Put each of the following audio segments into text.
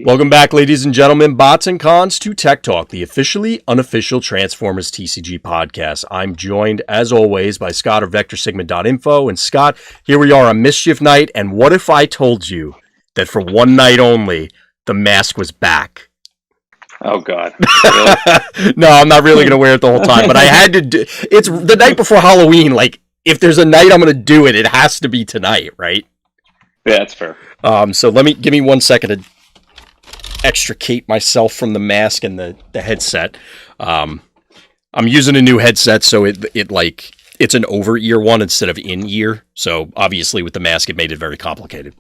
Welcome back, ladies and gentlemen, bots and cons, to Tech Talk, the officially unofficial Transformers TCG podcast. I'm joined, as always, by Scott of VectorSigma.info. And Scott, here we are on Mischief Night, and what if I told you that for one night only, the mask was back? Oh, God. Really? No, I'm not really going to wear it the whole time, but I had to do... It's the night before Halloween. Like, if there's a night I'm going to do it, it has to be tonight, right? Yeah, that's fair. So give me 1 second to extricate myself from the mask and the headset. I'm using a new headset, so it's an over-ear one instead of in-ear. So obviously with the mask, it made it very complicated.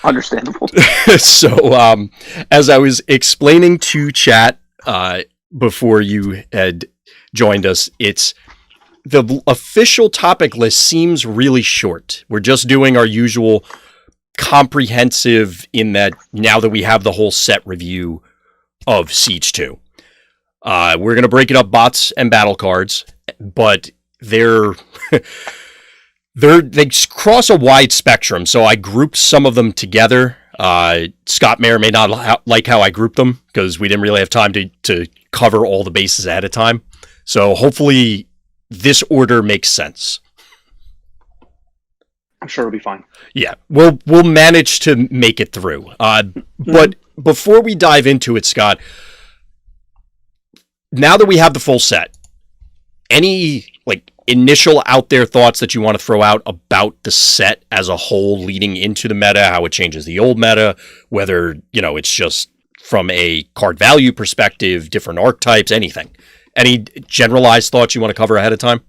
Understandable. So as I was explaining to chat before you had joined us, it's the official topic list seems really short. We're just doing our usual comprehensive in that now that we have the whole set review of Siege 2. We're going to break it up bots and battle cards, but they cross a wide spectrum, so I grouped some of them together. Scott may or may not like how I grouped them, because we didn't really have time to cover all the bases ahead of time. So hopefully this order makes sense. I'm sure it'll be fine. Yeah, we'll manage to make it through. But before we dive into it, Scott, now that we have the full set, any initial out there thoughts that you want to throw out about the set as a whole leading into the meta, how it changes the old meta, whether, it's just from a card value perspective, different archetypes, anything. Any generalized thoughts you want to cover ahead of time?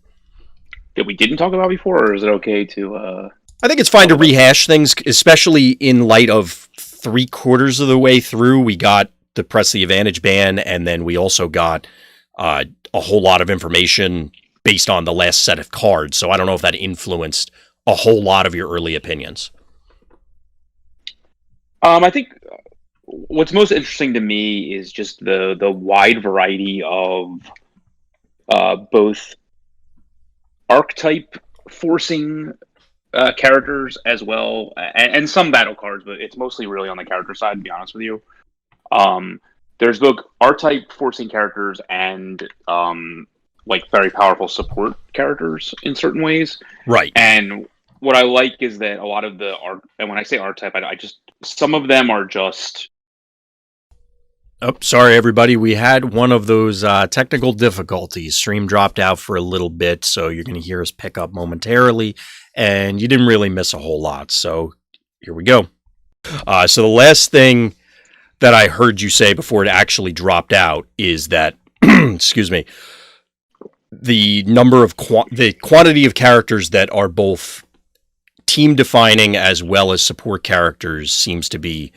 That we didn't talk about before, or is it okay to... I think it's fine to rehash things, especially in light of 3/4 of the way through. We got the Press the Advantage ban, and then we also got a whole lot of information based on the last set of cards. So I don't know if that influenced a whole lot of your early opinions. I think what's most interesting to me is just the wide variety of both archetype forcing characters as well, and some battle cards, but it's mostly really on the character side, to be honest with you. There's both archetype forcing characters and very powerful support characters in certain ways. Right. And what I like is that a lot of the and when I say archetype, some of them are just... Oh, sorry, everybody. We had one of those technical difficulties. Stream dropped out for a little bit, so you're going to hear us pick up momentarily, and you didn't really miss a whole lot. So here we go. So the last thing that I heard you say before it actually dropped out is that, excuse me, the number of the quantity of characters that are both team defining as well as support characters seems to be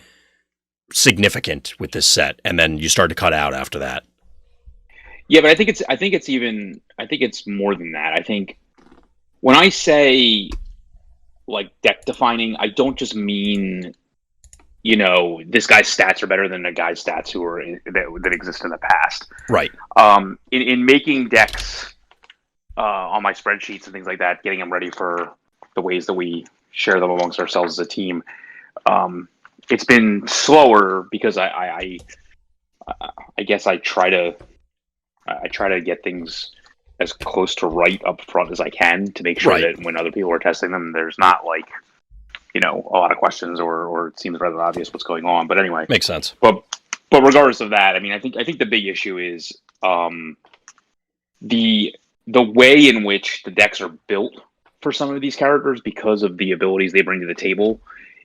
significant with this set, and then you start to cut out after that. Yeah, but I think it's more than that. I think when I say deck defining, I don't just mean this guy's stats are better than a guy's stats that exist in the past. Right. In making decks on my spreadsheets and things like that, getting them ready for the ways that we share them amongst ourselves as a team, it's been slower because I guess I try to get things as close to right up front as I can to make sure that when other people are testing them, there's not a lot of questions or it seems rather obvious what's going on. But anyway, makes sense. But regardless of that, I mean, I think the big issue is the way in which the decks are built for some of these characters because of the abilities they bring to the table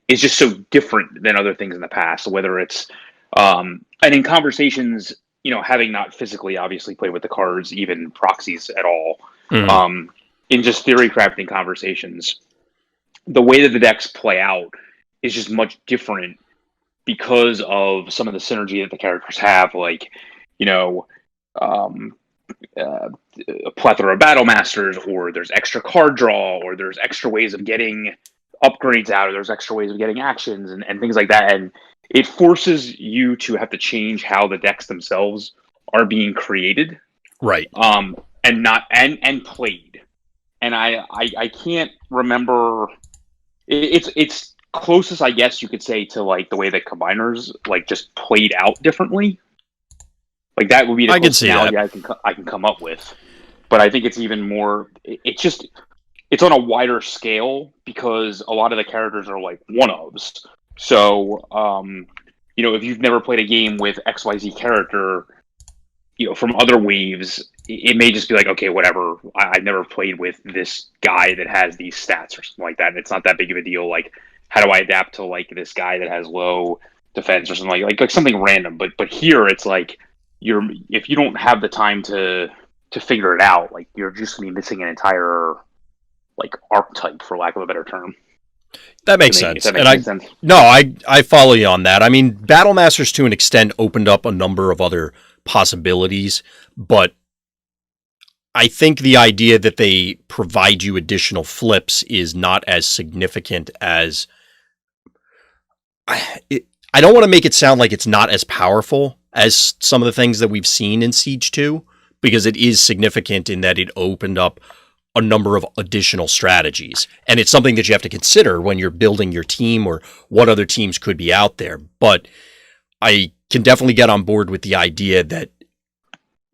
is just so different than other things in the past. So whether it's and in conversations, having not physically obviously played with the cards, even proxies at all, in just theory crafting conversations, the way that the decks play out is just much different because of some of the synergy that the characters have, a plethora of battle masters, or there's extra card draw, or there's extra ways of getting upgrades out, or there's extra ways of getting actions and things like that. And it forces you to have to change how the decks themselves are being created. Right. And played. And I can't remember. It's closest, I guess you could say, to like the way that combiners like just played out differently. Like that would be the I can closest see that. analogy I can come up with. But I think it's even more. It's just it's on a wider scale because a lot of the characters are like one ofs. So if you've never played a game with XYZ character, from other waves, it may just be like, okay, whatever. I've never played with this guy that has these stats or something like that. It's not that big of a deal. Like, how do I adapt to like this guy that has low defense or something like something random? But here it's like if you don't have the time to figure it out, like you're just gonna be missing an entire like archetype, for lack of a better term. That makes If sense. that And makes any sense. I follow you on that. I mean, Battle Masters to an extent opened up a number of other possibilities, but I think the idea that they provide you additional flips is not as significant as I don't want to make it sound like it's not as powerful as some of the things that we've seen in Siege 2, because it is significant in that it opened up a number of additional strategies. And it's something that you have to consider when you're building your team or what other teams could be out there. But I can definitely get on board with the idea that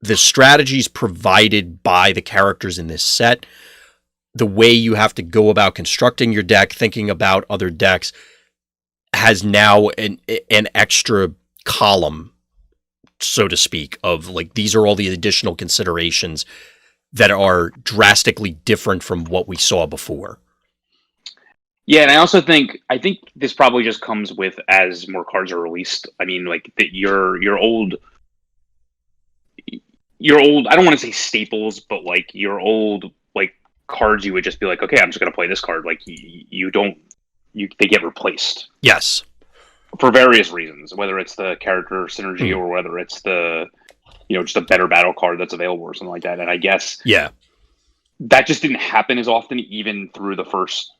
the strategies provided by the characters in this set, the way you have to go about constructing your deck, thinking about other decks, has now an extra column, so to speak, of like, these are all the additional considerations that are drastically different from what we saw before. Yeah, and I think this probably just comes with as more cards are released. I mean, like your old I don't want to say staples, but like your old like cards, you would just be like, okay, I'm just gonna play this card. Like they get replaced. Yes. For various reasons, whether it's the character synergy or whether it's the just a better battle card that's available or something like that. And I guess that just didn't happen as often, even through the first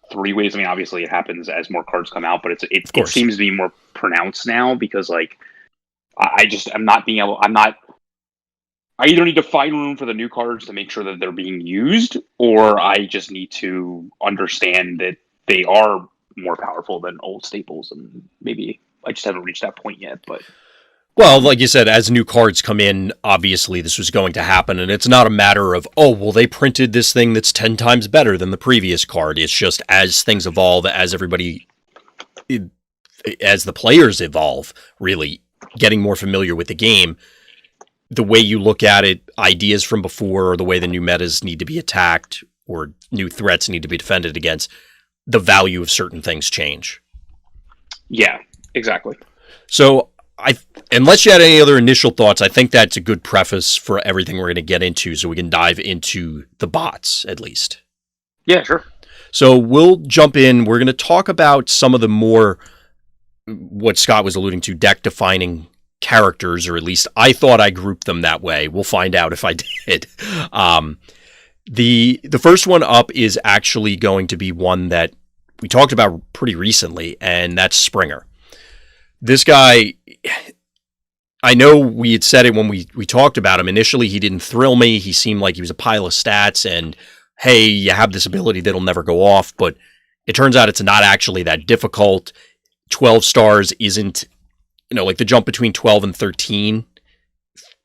3 waves. I mean, obviously it happens as more cards come out, but it seems to be more pronounced now because like I either need to find room for the new cards to make sure that they're being used, or I just need to understand that they are more powerful than old staples, and maybe I just haven't reached that point yet. But well, like you said, as new cards come in, obviously this was going to happen, and it's not a matter of, oh, well, they printed this thing that's 10 times better than the previous card. It's just as things evolve, as the players evolve, really getting more familiar with the game, the way you look at it, ideas from before, or the way the new metas need to be attacked, or new threats need to be defended against, the value of certain things change. Yeah, exactly. So unless you had any other initial thoughts, I think that's a good preface for everything we're going to get into, so we can dive into the bots, at least. Yeah, sure. So we'll jump in. We're going to talk about some of the more, what Scott was alluding to, deck-defining characters, or at least I thought I grouped them that way. We'll find out if I did. The first one up is actually going to be one that we talked about pretty recently, and that's Springer. This guy, I know we had said it when we talked about him. Initially, he didn't thrill me. He seemed like he was a pile of stats, and hey, you have this ability that'll never go off, but it turns out it's not actually that difficult. 12 stars isn't, like the jump between 12 and 13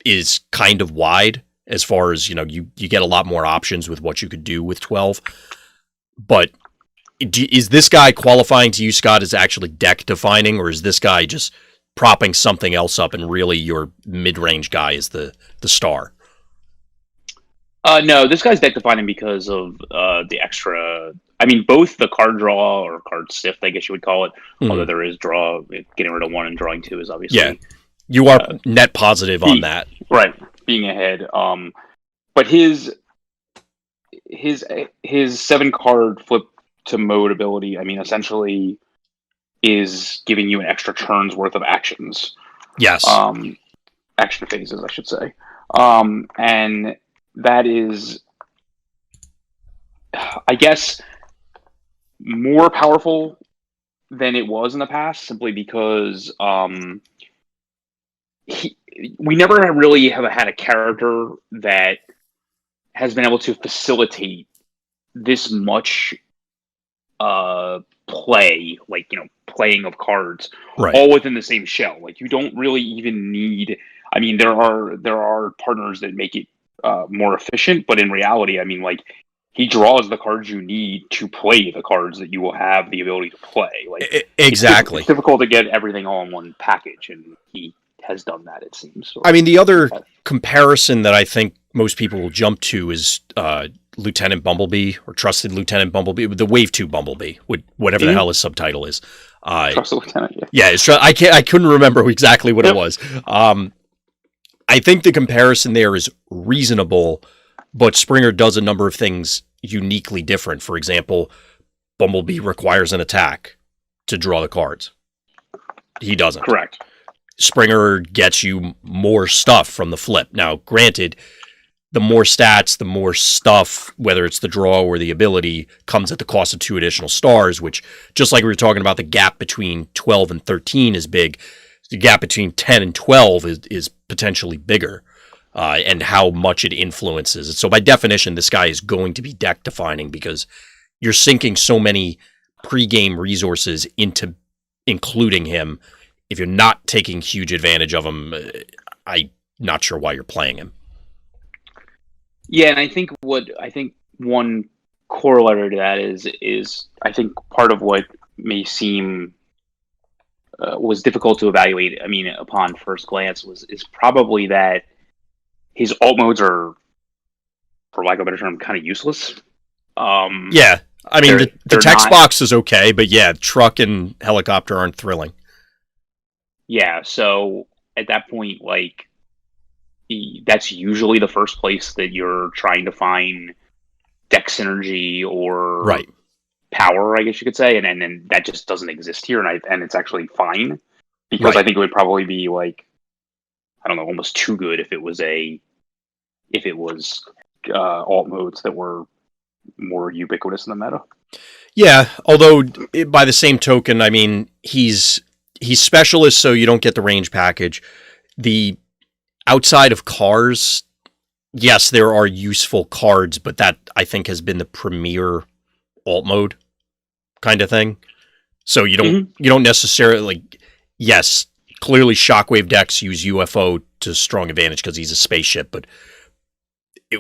is kind of wide as far as, you get a lot more options with what you could do with 12. But is this guy qualifying to you, Scott, as actually deck defining, or is this guy just propping something else up and really your mid-range guy is the star? No, this guy's deck defining because of the extra. I mean, both the card draw or card sift, I guess you would call it, although there is draw. Getting rid of 1 and drawing 2 is obviously. Yeah, you are net positive on that. Right, being ahead. But his 7-card flip to mode ability, I mean, essentially is giving you an extra turn's worth of actions. Yes. Action phases, I should say. And that is, I guess, more powerful than it was in the past, simply because we never really have had a character that has been able to facilitate this much play, like, playing of cards, Right. all within the same shell. Like, you don't really even need. I mean, there are partners that make it more efficient, but in reality, I mean, like, he draws the cards you need to play the cards that you will have the ability to play. Like, Exactly. it's difficult to get everything all in one package, and he has done that, it seems. So, I mean, the other comparison that I think most people will jump to is Lieutenant Bumblebee or Trusted Lieutenant Bumblebee, the Wave 2 Bumblebee, whatever the hell his subtitle is. Trusted Lieutenant, yeah. Yeah, I couldn't remember exactly what it was. I think the comparison there is reasonable, but Springer does a number of things uniquely different. For example, Bumblebee requires an attack to draw the cards. He doesn't. Correct. Springer gets you more stuff from the flip. Now, granted, the more stats, the more stuff, whether it's the draw or the ability, comes at the cost of 2 additional stars, which, just like we were talking about, the gap between 12 and 13 is big. The gap between 10 and 12 is potentially bigger, and how much it influences it. So by definition, this guy is going to be deck defining because you're sinking so many pre-game resources into including him. If you're not taking huge advantage of him, I'm not sure why you're playing him. Yeah, and I think one corollary to that is I think part of what may seem was difficult to evaluate. I mean, upon first glance, is probably that his alt modes are, for lack of a better term, kind of useless. Yeah, I mean the text box is okay, but yeah, truck and helicopter aren't thrilling. Yeah, so at that point, like, that's usually the first place that you're trying to find deck synergy or right. power, I guess you could say, and then that just doesn't exist here, and it's actually fine, because I think it would probably be, like, I don't know, almost too good if it was alt modes that were more ubiquitous in the meta. Yeah, although by the same token, I mean, he's specialist, so you don't get the range package. The outside of cars, yes, there are useful cards, but that I think has been the premier alt mode kind of thing. So you don't necessarily, like, yes, clearly Shockwave decks use UFO to strong advantage because he's a spaceship, but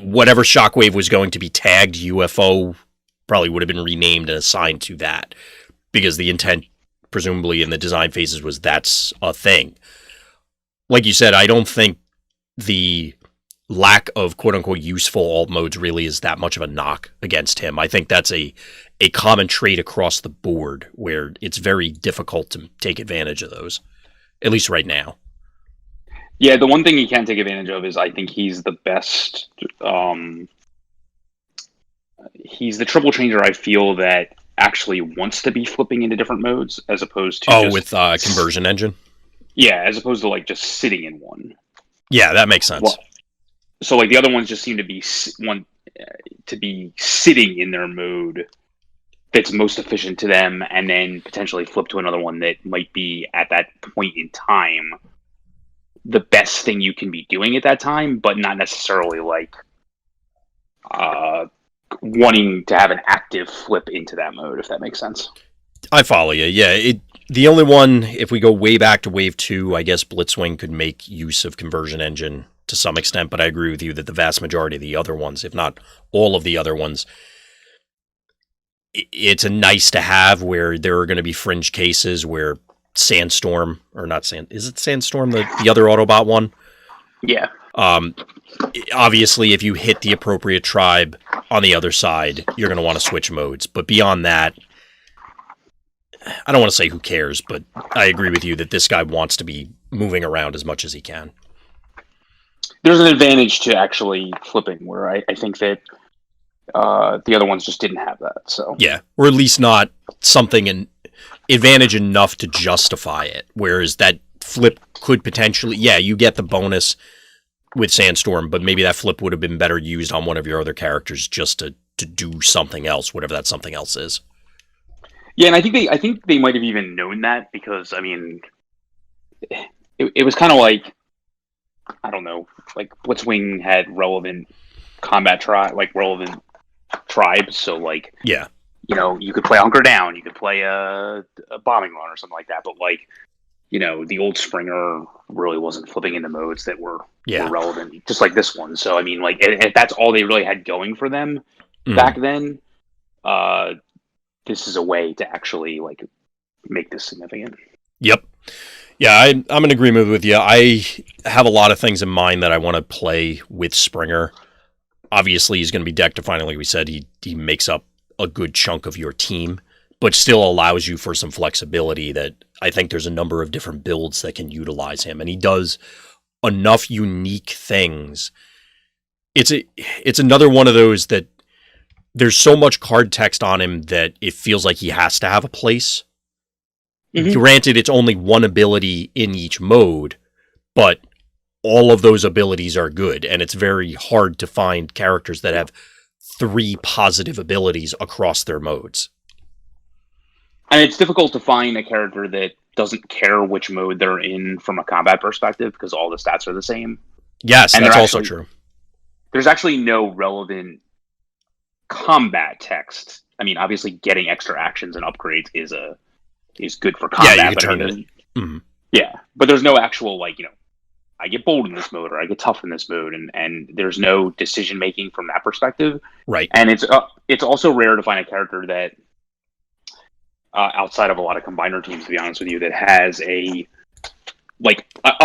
whatever Shockwave was going to be tagged UFO probably would have been renamed and assigned to that, because the intent presumably in the design phases was that's a thing. Like you said, I don't think the lack of quote-unquote useful alt modes really is that much of a knock against him. I think that's a common trait across the board where it's very difficult to take advantage of those, at least right now. Yeah, the one thing he can take advantage of is I think he's the best. He's the triple changer I feel that actually wants to be flipping into different modes as opposed to with conversion engine. Yeah, as opposed to, like, just sitting in one. Yeah, that makes sense. Well, so, like, the other ones just seem to be sitting in their mode that's most efficient to them, and then potentially flip to another one that might be at that point in time the best thing you can be doing at that time, but not necessarily, like, wanting to have an active flip into that mode, if that makes sense. I follow you. Yeah, the only one, if we go way back to Wave 2, I guess Blitzwing could make use of Conversion Engine to some extent, but I agree with you that the vast majority of the other ones, if not all of the other ones, it's a nice to have where there are going to be fringe cases where Sandstorm, or not Sand, is it Sandstorm, the other Autobot one? Yeah. Obviously, if you hit the appropriate tribe on the other side, you're going to want to switch modes. But beyond that, I don't want to say who cares, but I agree with you that this guy wants to be moving around as much as he can. There's an advantage to actually flipping, where I think that the other ones just didn't have that. So yeah, or at least not something an advantage enough to justify it. Whereas that flip could potentially, yeah, you get the bonus with Sandstorm, but maybe that flip would have been better used on one of your other characters just to do something else, whatever that something else is. Yeah, and I think they might have even known that, because I mean, it was kind of like, I don't know, like Blitzwing had relevant relevant tribes, so like, yeah, you could play Hunker Down, you could play a Bombing Run or something like that. But like, the old Springer really wasn't flipping into modes that were Yeah. relevant, just like this one. So I mean, like, if that's all they really had going for them Mhm. back then, this is a way to actually like make this significant. Yep. Yeah, I'm in agreement with you. I have a lot of things in mind that I want to play with Springer. Obviously, he's going to be deck defining, like we said. He makes up a good chunk of your team, but still allows you for some flexibility that I think there's a number of different builds that can utilize him, and he does enough unique things. It's another one of those that there's so much card text on him that it feels like he has to have a place. Mm-hmm. Granted, it's only one ability in each mode, but all of those abilities are good, and it's very hard to find characters that have 3 positive abilities across their modes. And it's difficult to find a character that doesn't care which mode they're in from a combat perspective because all the stats are the same. Yes, and that's also true. There's actually no relevant combat text. I mean, obviously, getting extra actions and upgrades is good for combat. Yeah, you but can turn it. Mm-hmm. Yeah, but there's no actual like I get bold in this mode or I get tough in this mode, and there's no decision making from that perspective. Right. And it's also rare to find a character that outside of a lot of combiner teams, to be honest with you, that has a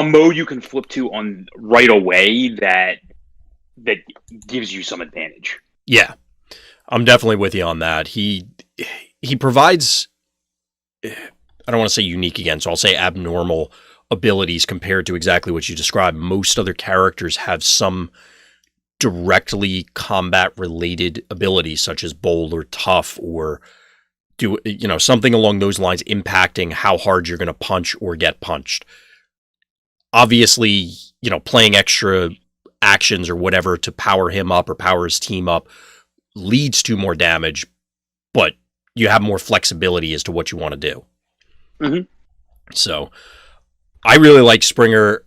mode you can flip to on right away that gives you some advantage. Yeah, I'm definitely with you on that. He provides, I don't want to say unique again, so I'll say abnormal abilities compared to exactly what you described. Most other characters have some directly combat related abilities, such as bold or tough, or do something along those lines, impacting how hard you're going to punch or get punched. Obviously, playing extra actions or whatever to power him up or power his team up leads to more damage, but you have more flexibility as to what you want to do. Mm-hmm. So I really like Springer.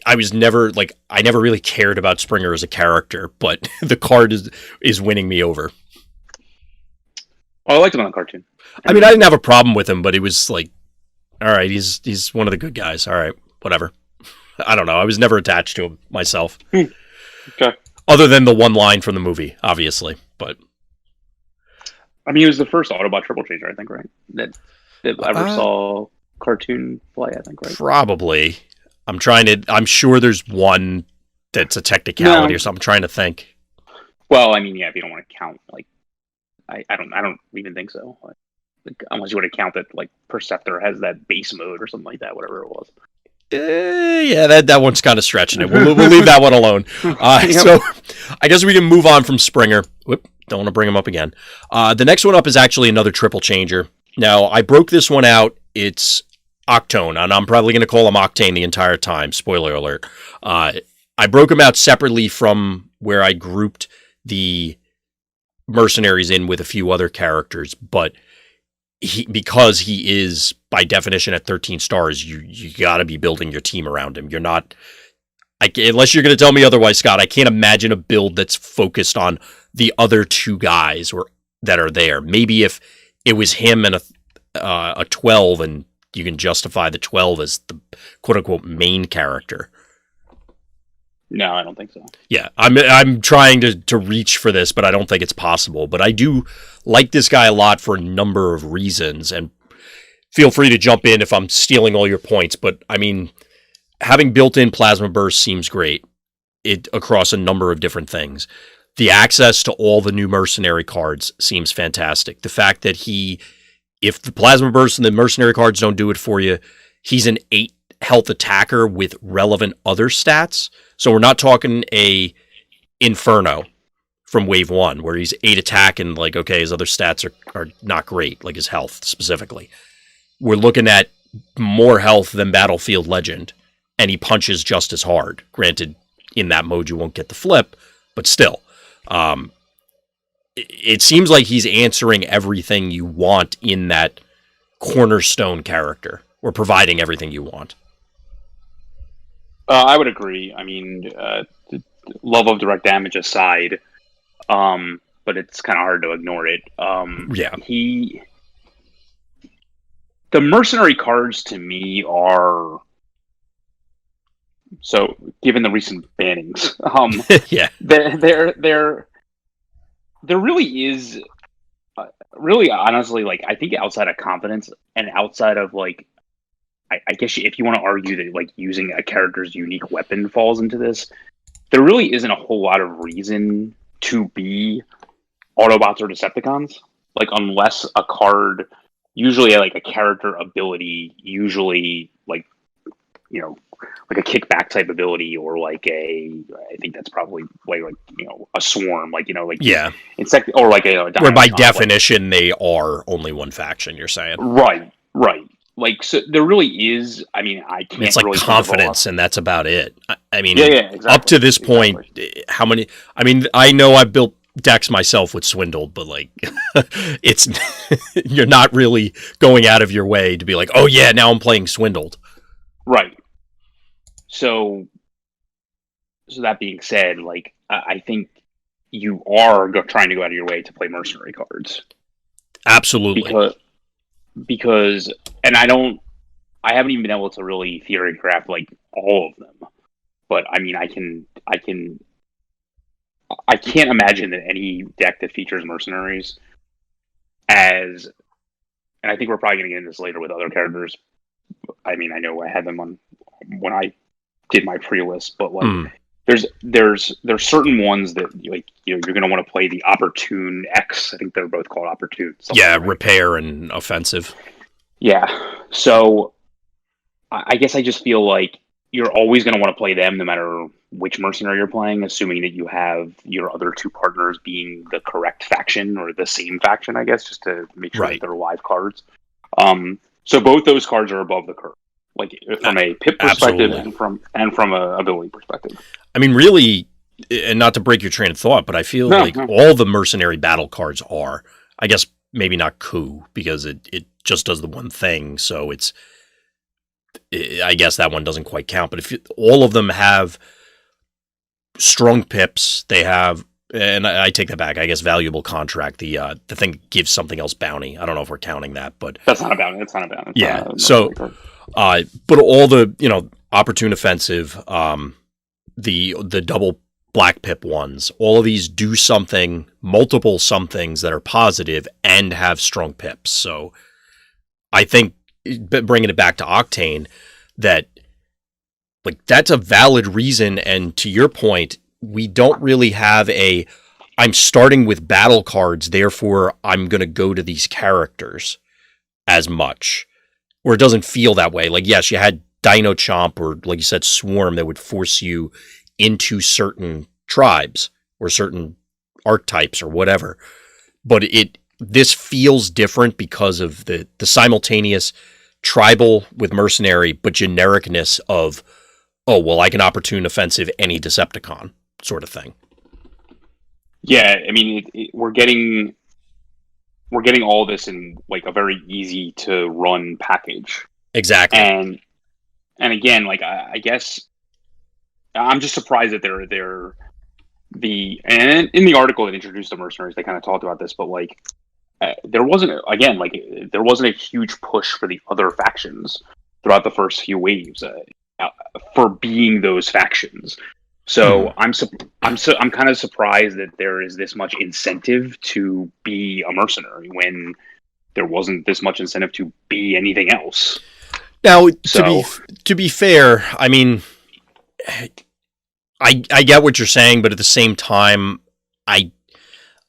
I never really cared about Springer as a character, but the card is winning me over. Oh, I liked him on the cartoon. I mean, I didn't have a problem with him, but it was like, all right, he's one of the good guys. All right, whatever. I don't know. I was never attached to him myself. Okay. Other than the one line from the movie, obviously. But I mean, he was the first Autobot Triple Changer, I think, right? That ever saw cartoon play, I think, right? Probably. I'm sure there's one that's a technicality or something. I'm trying to think. Well, I mean, yeah, if you don't want to count, like, I don't even think so. Like, unless you want to count that, like, Perceptor has that base mode or something like that, whatever it was. Yeah, that one's kind of stretching it. We'll leave that one alone. Yep. So I guess we can move on from Springer. Whoop, don't want to bring him up again. The next one up is actually another triple changer. Now, I broke this one out. It's Octone, and I'm probably going to call him Octane the entire time. Spoiler alert. I broke him out separately from where I grouped the mercenaries in with a few other characters, but because he is by definition at 13 stars, you got to be building your team around him. You're not, unless you're going to tell me otherwise, Scott. I can't imagine a build that's focused on the other 2 guys that are there. Maybe if it was him and a 12, and you can justify the 12 as the quote unquote main character. No, I don't think so. Yeah, I'm trying to reach for this, but I don't think it's possible. But I do like this guy a lot for a number of reasons, and feel free to jump in if I'm stealing all your points. But I mean, having built-in plasma burst seems great. It across a number of different things. The access to all the new mercenary cards seems fantastic. The fact that if the plasma burst and the mercenary cards don't do it for you, he's an 8 health attacker with relevant other stats. So we're not talking a Inferno from Wave 1, where he's 8 attack and like, okay, his other stats are not great, like his health specifically. We're looking at more health than Battlefield Legend, and he punches just as hard. Granted, in that mode you won't get the flip, but still. It seems like he's answering everything you want in that cornerstone character, or providing everything you want. I would agree. I mean, love of direct damage aside, but but it's kind of hard to ignore it. Yeah. The mercenary cards to me are, so given the recent bannings, Yeah. there really is, really honestly, like I think outside of confidence and outside of like, I guess if you want to argue that like using a character's unique weapon falls into this, there really isn't a whole lot of reason to be Autobots or Decepticons. Like unless a card, usually like a character ability, usually like, you know, like a kickback type ability, or like I think that's probably like a swarm, like like Yeah. insect, or like a Where by Dino Chomp, definition they are only one faction, you're saying. right. Like, so there really is. I mean, I can't. It's like really confidence, and that's about it. I mean, yeah, exactly. Up to this point, how many? I mean, I know I've built decks myself with Swindled, but like, it's you're not really going out of your way to be like, oh yeah, now I'm playing Swindled. Right. So that being said, like, I think you are trying to go out of your way to play mercenary cards. Absolutely. Because, and I haven't even been able to really theory craft like all of them, but I mean, I can't imagine that any deck that features mercenaries and I think we're probably going to get into this later with other characters. I mean, I know I had them on when I did my pre-list, but like, there's certain ones that like you're going to want to play the Opportune X. I think they're both called Opportune. Yeah, like repair and offensive. Yeah, so I guess I just feel like you're always going to want to play them no matter which mercenary you're playing, assuming that you have your other two partners being the correct faction or the same faction, I guess, just to make sure that they're live cards. So both those cards are above the curve, like from a pip perspective and from a ability perspective. I mean, really, and not to break your train of thought, but I feel all the mercenary battle cards are, I guess, maybe not coup because it just does the one thing. So I guess that one doesn't quite count. But all of them have strong pips, they have, and I take that back. I guess valuable contract. The thing that gives something else bounty. I don't know if we're counting that, but that's not a bounty. That's not a bounty. Yeah. So, but all the opportune offensive, the double black pip ones, all of these do something, multiple somethings that are positive and have strong pips. So I think bringing it back to Octane, that like that's a valid reason. And to your point, we don't really have I'm starting with battle cards, therefore I'm going to go to these characters as much, or it doesn't feel that way. Like, yes, you had Dino Chomp or like you said, Swarm that would force you into certain tribes or certain archetypes or whatever. But this feels different because of the simultaneous tribal with mercenary, but genericness of, oh, well, I can opportune offensive any Decepticon sort of thing. Yeah, I mean, we're getting all this in like a very easy to run package. Exactly. And again, like I guess I'm just surprised that and in the article that introduced the mercenaries, they kind of talked about this, but like there wasn't a huge push for the other factions throughout the first few waves for being those factions. So I'm kind of surprised that there is this much incentive to be a mercenary when there wasn't this much incentive to be anything else. Now, to be fair, I mean, I get what you're saying, but at the same time, I'm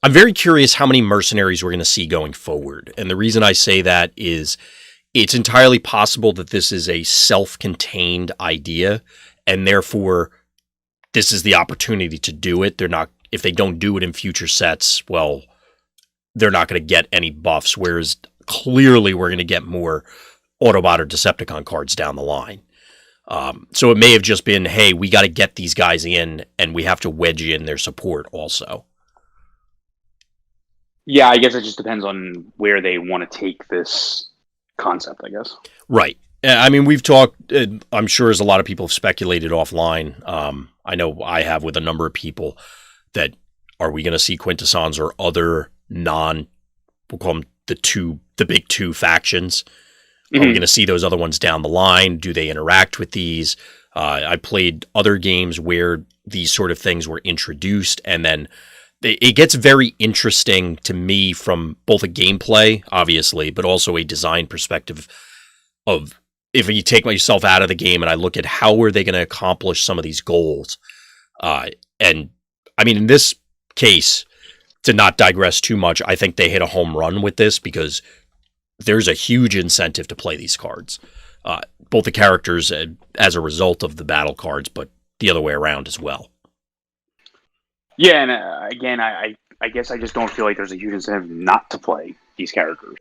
very curious how many mercenaries we're going to see going forward. And the reason I say that is it's entirely possible that this is a self-contained idea, and therefore this is the opportunity to do it. If they don't do it in future sets, well, they're not going to get any buffs, whereas clearly we're going to get more Autobot or Decepticon cards down the line. So it may have just been, hey, we got to get these guys in, and we have to wedge in their support also. Yeah, I guess it just depends on where they want to take this concept, I guess. Right. I mean, we've talked, I'm sure as a lot of people have speculated offline, I know I have with a number of people that Are we going to see Quintessons or other we'll call them the big two factions? Are we going to see those other ones down the line? Do they interact with these? I played other games where these sort of things were introduced, and then it gets very interesting to me from both a gameplay, obviously, but also a design perspective of if you take myself out of the game and I look at how are they going to accomplish some of these goals. And I mean, in this case, to not digress too much, I think they hit a home run with this because there's a huge incentive to play these cards. Both the characters as a result of the battle cards, but the other way around as well. Yeah, and again, I guess I just don't feel like there's a huge incentive not to play these characters.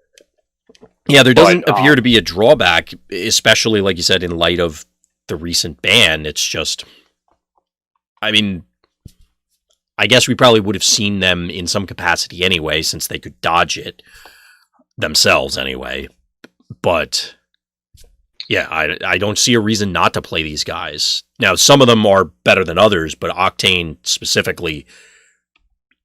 Yeah, there doesn't appear to be a drawback, especially, like you said, in light of the recent ban. It's just, I mean, I guess we probably would have seen them in some capacity anyway, since they could dodge it themselves anyway. But yeah, I don't see a reason not to play these guys. Now, some of them are better than others, but Octane specifically,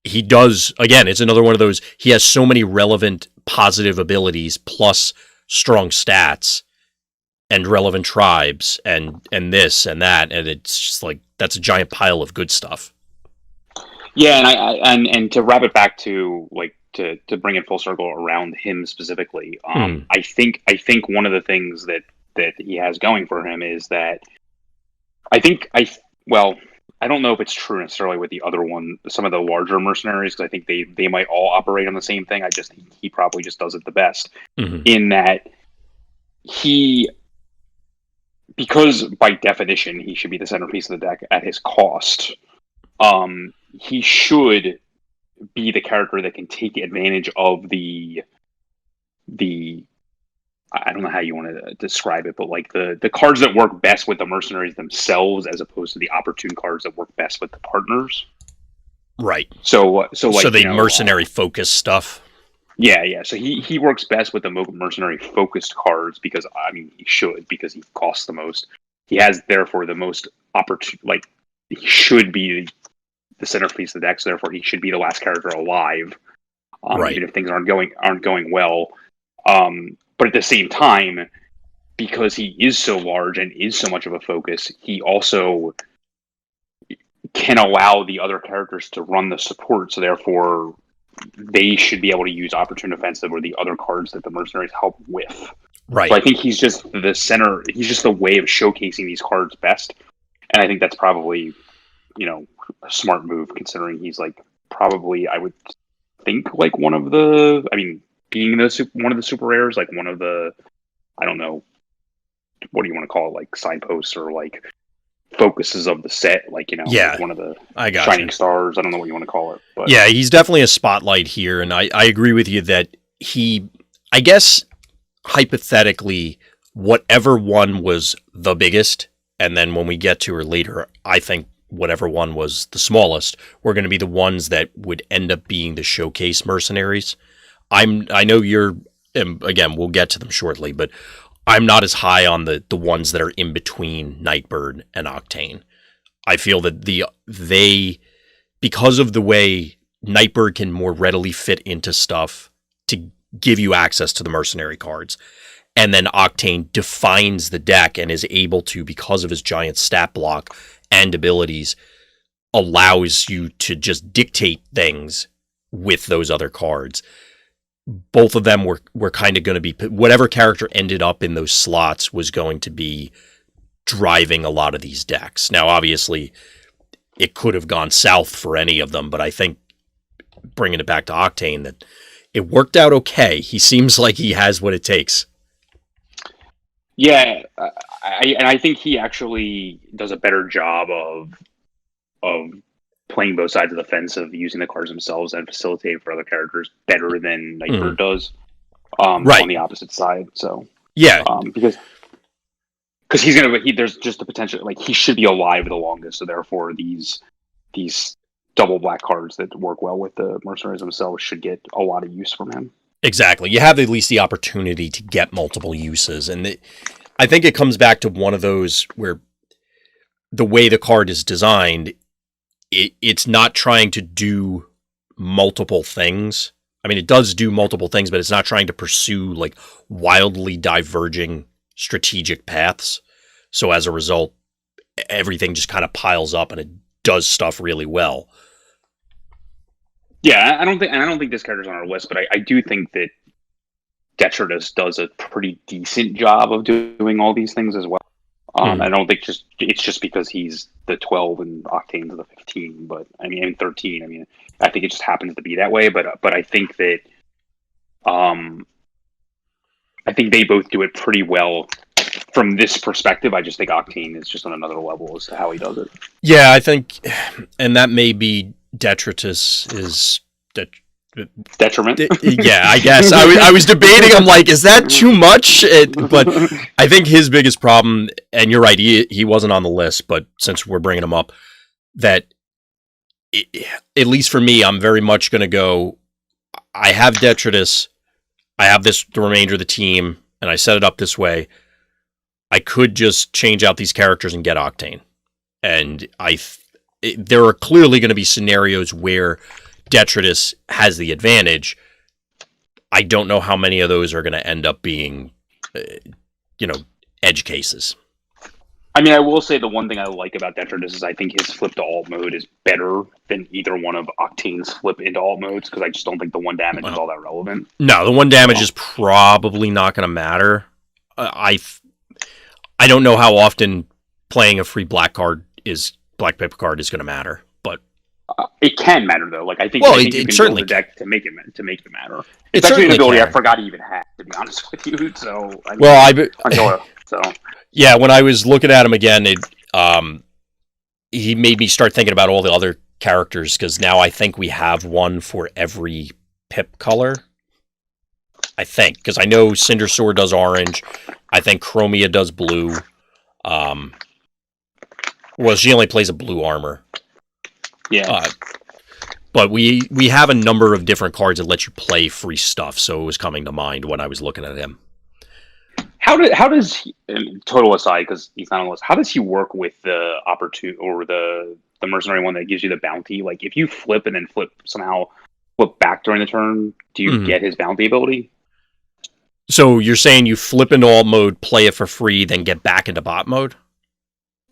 he does, again, it's another one of those, he has so many relevant positive abilities plus strong stats and relevant tribes and this and that, and it's just like, that's a giant pile of good stuff. Yeah, and to wrap it back to like to bring it full circle around him specifically, I think one of the things that he has going for him is that I don't know if it's true necessarily with the other one, some of the larger mercenaries, because I think they might all operate on the same thing. I just think he probably just does it the best in that because by definition he should be the centerpiece of the deck at his cost. He should be the character that can take advantage of the I don't know how you want to describe it, but like the cards that work best with the mercenaries themselves, as opposed to the opportune cards that work best with the partners. Right. So the mercenary focused stuff. Yeah. So he works best with the mercenary focused cards because he should, because he costs the most. He has therefore the most opportune. Like he should be the centerpiece of the deck, so therefore he should be the last character alive. Right. Even if things aren't going well. But at the same time, because he is so large and is so much of a focus, he also can allow the other characters to run the support. So therefore, they should be able to use opportune offensive or the other cards that the mercenaries help with. Right. So I think he's just the center. He's just the way of showcasing these cards best. And I think that's probably, a smart move, considering he's like probably, I would think, like one of the, being one of the super rares, like one of the, I don't know, what do you want to call it, like signposts or like focuses of the set, like, like one of the shining stars. I don't know what you want to call it. But yeah, he's definitely a spotlight here, and I agree with you that I guess, hypothetically, whatever one was the biggest, and then when we get to her later, I think whatever one was the smallest were going to be the ones that would end up being the showcase mercenaries. I know you're, and again, we'll get to them shortly, but I'm not as high on the ones that are in between Nightbird and Octane. I feel that because of the way Nightbird can more readily fit into stuff to give you access to the mercenary cards, and then Octane defines the deck and is able to, because of his giant stat block and abilities, allows you to just dictate things with those other cards. Both of them were kind of going to be, whatever character ended up in those slots was going to be driving a lot of these decks. Now, obviously, it could have gone south for any of them, but I think, bringing it back to Octane, that it worked out okay. He seems like he has what it takes. Yeah, I think he actually does a better job of playing both sides of the fence, of using the cards themselves and facilitating for other characters better than Nightbird does. Right. On the opposite side. So yeah, because there's just the potential, like he should be alive the longest. So therefore, these double black cards that work well with the mercenaries themselves should get a lot of use from him. Exactly. You have at least the opportunity to get multiple uses. And I think it comes back to one of those where the way the card is designed, it's not trying to do multiple things. I mean, it does do multiple things, but it's not trying to pursue like wildly diverging strategic paths. So as a result, everything just kind of piles up and it does stuff really well. Yeah, I don't think this character's on our list, but I do think that Detritus does a pretty decent job of doing all these things as well. I don't think it's just because he's the 12 and Octane's the 15, but I mean, and 13. I mean, I think it just happens to be that way. But I think that I think they both do it pretty well from this perspective. I just think Octane is just on another level as to how he does it. Yeah, I think, and that may be Detritus is detriment. Yeah, I guess I was debating. I'm like, is that too much? But I think his biggest problem, and you're right, he wasn't on the list, but since we're bringing him up, that at least for me, I'm very much going to go. I have Detritus, I have the remainder of the team, and I set it up this way. I could just change out these characters and get Octane, and there are clearly going to be scenarios where Detritus has the advantage. I don't know how many of those are going to end up being, edge cases. I mean, I will say the one thing I like about Detritus is I think his flip to alt mode is better than either one of Octane's flip into alt modes, because I just don't think the one damage is all that relevant. No, the one damage is probably not going to matter. I don't know how often playing a free black paper card is going to matter. It can matter though. Like I think it you can certainly build a deck to make it matter. It's actually an ability I forgot to even have, to be honest with you. So yeah, when I was looking at him again, he made me start thinking about all the other characters, because now I think we have one for every pip color. I think, because I know Cinder Sword does orange. I think Chromia does blue. Well, she only plays a blue armor. Yeah. But we have a number of different cards that let you play free stuff, so it was coming to mind when I was looking at him. How does he, total aside, because he's not on the list, how does he work with the opportunity or the mercenary one that gives you the bounty? Like if you flip and then somehow flip back during the turn, do you get his bounty ability? So you're saying you flip into alt mode, play it for free, then get back into bot mode?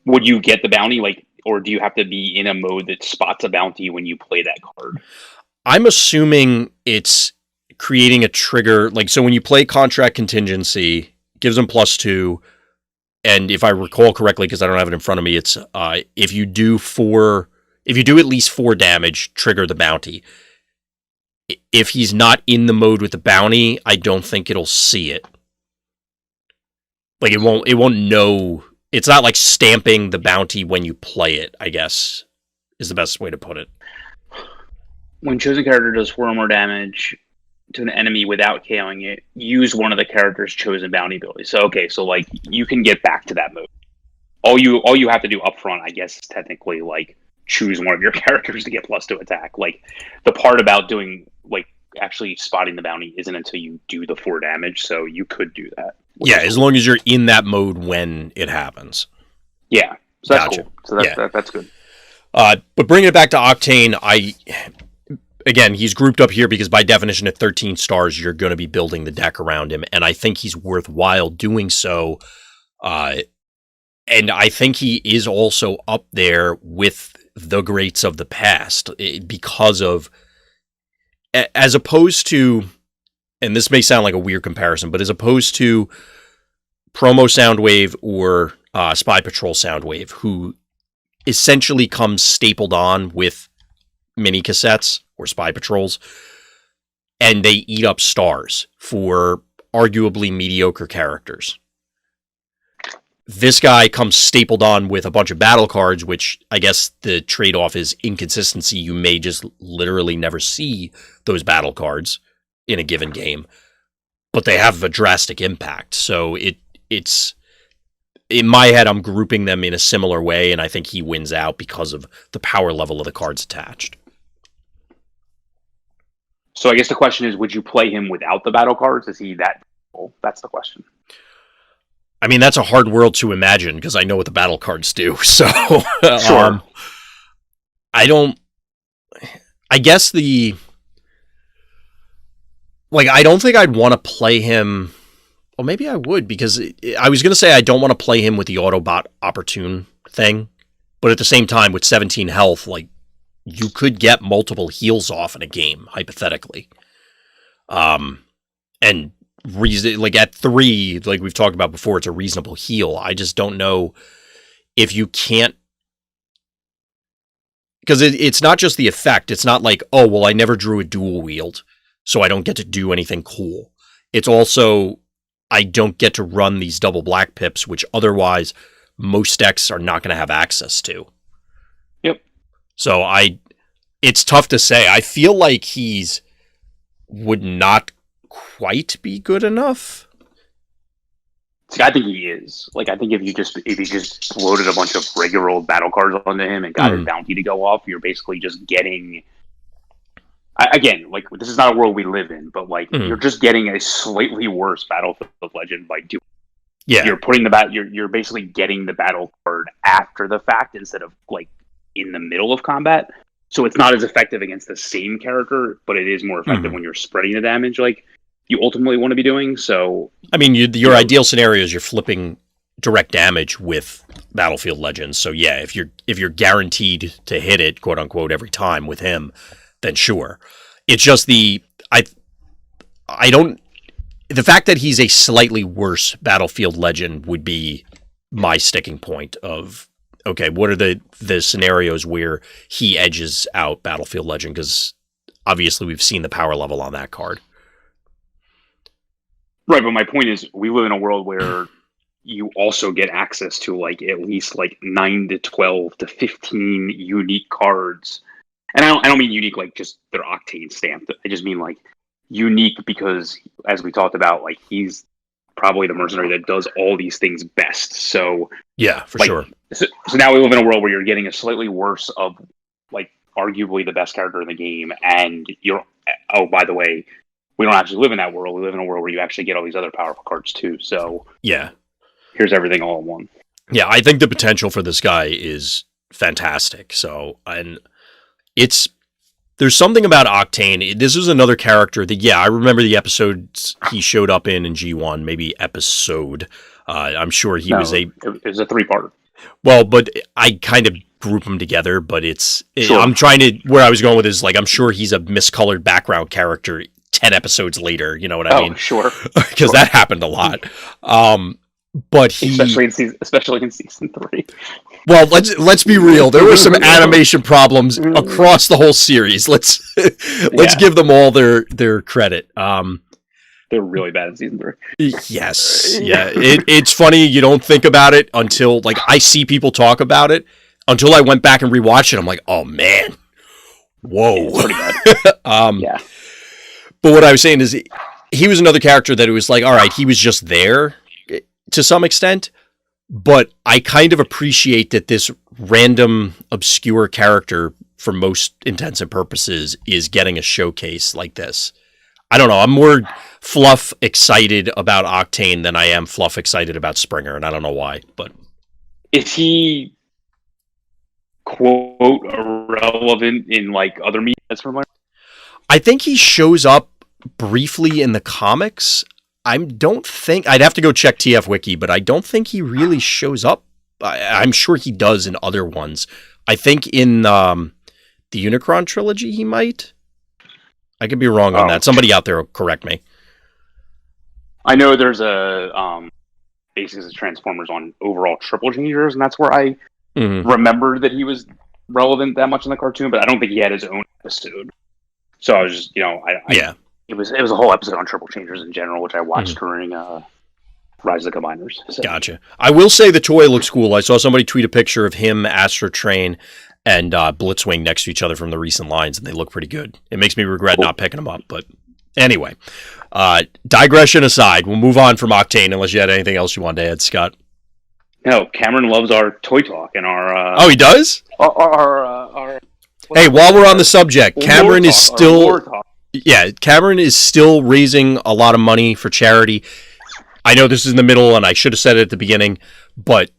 Would you get the bounty, or do you have to be in a mode that spots a bounty when you play that card? I'm assuming it's creating a trigger. Like, so when you play Contract Contingency, gives them +2. And if I recall correctly, because I don't have it in front of me, it's if you do at least 4 damage, trigger the bounty. If he's not in the mode with the bounty, I don't think it'll see it. Like it won't know. It's not like stamping the bounty when you play it, I guess, is the best way to put it. When chosen character does 4 or more damage to an enemy without KOing it, use one of the character's chosen bounty abilities. So like you can get back to that mode. All you have to do up front, I guess, is technically like choose one of your characters to get +2 attack. Like the part about doing like actually spotting the bounty isn't until you do the 4 damage, so you could do that. Yeah, as long as you're in that mode when it happens. Yeah, so that's cool. So that's good. But bringing it back to Octane, again, he's grouped up here because by definition at 13 stars, you're going to be building the deck around him, and I think he's worthwhile doing so. And I think he is also up there with the greats of the past because of, as opposed to, and this may sound like a weird comparison, but as opposed to Promo Soundwave or Spy Patrol Soundwave, who essentially comes stapled on with mini cassettes or Spy Patrols, and they eat up stars for arguably mediocre characters. This guy comes stapled on with a bunch of battle cards, which I guess the trade-off is inconsistency. You may just literally never see those battle cards in a given game, but they have a drastic impact. So it's in my head, I'm grouping them in a similar way, and I think he wins out because of the power level of the cards attached. So I guess the question is, would you play him without the battle cards? Is he that cool? That's the question. I mean, that's a hard world to imagine because I know what the battle cards do. So, sure. I don't. I guess I don't think I'd want to play him. Well, maybe I would, because I was going to say I don't want to play him with the Autobot opportune thing, but at the same time, with 17 health, like, you could get multiple heals off in a game, hypothetically. And like at 3, like we've talked about before, it's a reasonable heal. I just don't know if you can't, because it's not just the effect. It's not like, oh, well, I never drew a dual wield, so I don't get to do anything cool. It's also, I don't get to run these double black pips, which otherwise most decks are not going to have access to. Yep. So it's tough to say. I feel like would not quite be good enough. See, I think he is. Like, I think if you just loaded a bunch of regular old battle cards onto him and got his bounty to go off, you're basically just getting. Again, like, this is not a world we live in, but like, you're just getting a slightly worse Battlefield Legend by doing. Yeah, you're putting you're basically getting the battle card after the fact instead of like in the middle of combat. So it's not as effective against the same character, but it is more effective when you're spreading the damage like you ultimately want to be doing. So I mean, your ideal scenario is you're flipping direct damage with Battlefield Legends. So yeah, if you're guaranteed to hit it, quote unquote, every time with him, then sure. It's just the fact that he's a slightly worse Battlefield Legend would be my sticking point of, okay, what are the scenarios where he edges out Battlefield Legend? Because obviously we've seen the power level on that card. Right, but my point is we live in a world where you also get access to like at least like 9 to 12 to 15 unique cards. And I don't mean unique like just they're Octane stamped. I just mean like unique because, as we talked about, like he's probably the mercenary that does all these things best. So yeah, for sure. So now we live in a world where you're getting a slightly worse of like arguably the best character in the game, and by the way, we don't actually live in that world. We live in a world where you actually get all these other powerful cards too. So yeah, here's everything all in one. Yeah, I think the potential for this guy is fantastic. So, and there's something about Octane. This is another character that, yeah, I remember the episodes he showed up in G1, maybe episode. I'm sure it was a 3-parter. Well, but I kind of group them together, but sure. I'm trying to, where I was going with is like, I'm sure he's a miscolored background character 10 episodes later, you know what I mean? Oh, sure. Because that happened a lot. But especially in season 3. Well, let's be real. There were some animation problems across the whole series. Let's give them all their credit. They're really bad in season 3. Yes, yeah. It's funny, you don't think about it until like I see people talk about it. Until I went back and rewatched it, I'm like, oh man, whoa. Yeah, it's pretty bad. Yeah. But what I was saying is, he was another character that it was like, all right, he was just there to some extent, but I kind of appreciate that this random, obscure character, for most intents and purposes, is getting a showcase like this. I don't know. I'm more fluff excited about Octane than I am fluff excited about Springer, and I don't know why. But is he quote irrelevant in like other media? I think he shows up briefly in the comics. Don't think I'd have to go check TF Wiki, but I don't think he really shows up. I'm sure he does in other ones. I think in the Unicron trilogy he might. I could be wrong on that. Somebody out there will correct me. I know there's a basis of Transformers on overall Triple Changers, and that's where I remembered that he was relevant that much in the cartoon, but I don't think he had his own episode. So I was just, it was a whole episode on Triple Changers in general, which I watched during Rise of the Combiners. So. Gotcha. I will say the toy looks cool. I saw somebody tweet a picture of him, Astro Train, and Blitzwing next to each other from the recent lines, and they look pretty good. It makes me regret not picking them up, but anyway. Digression aside, we'll move on from Octane unless you had anything else you wanted to add, Scott. No, Cameron loves our toy talk and our... oh, he does? Our hey, while we're on the subject, Cameron is still... Yeah, Cameron is still raising a lot of money for charity. I know this is in the middle, and I should have said it at the beginning, but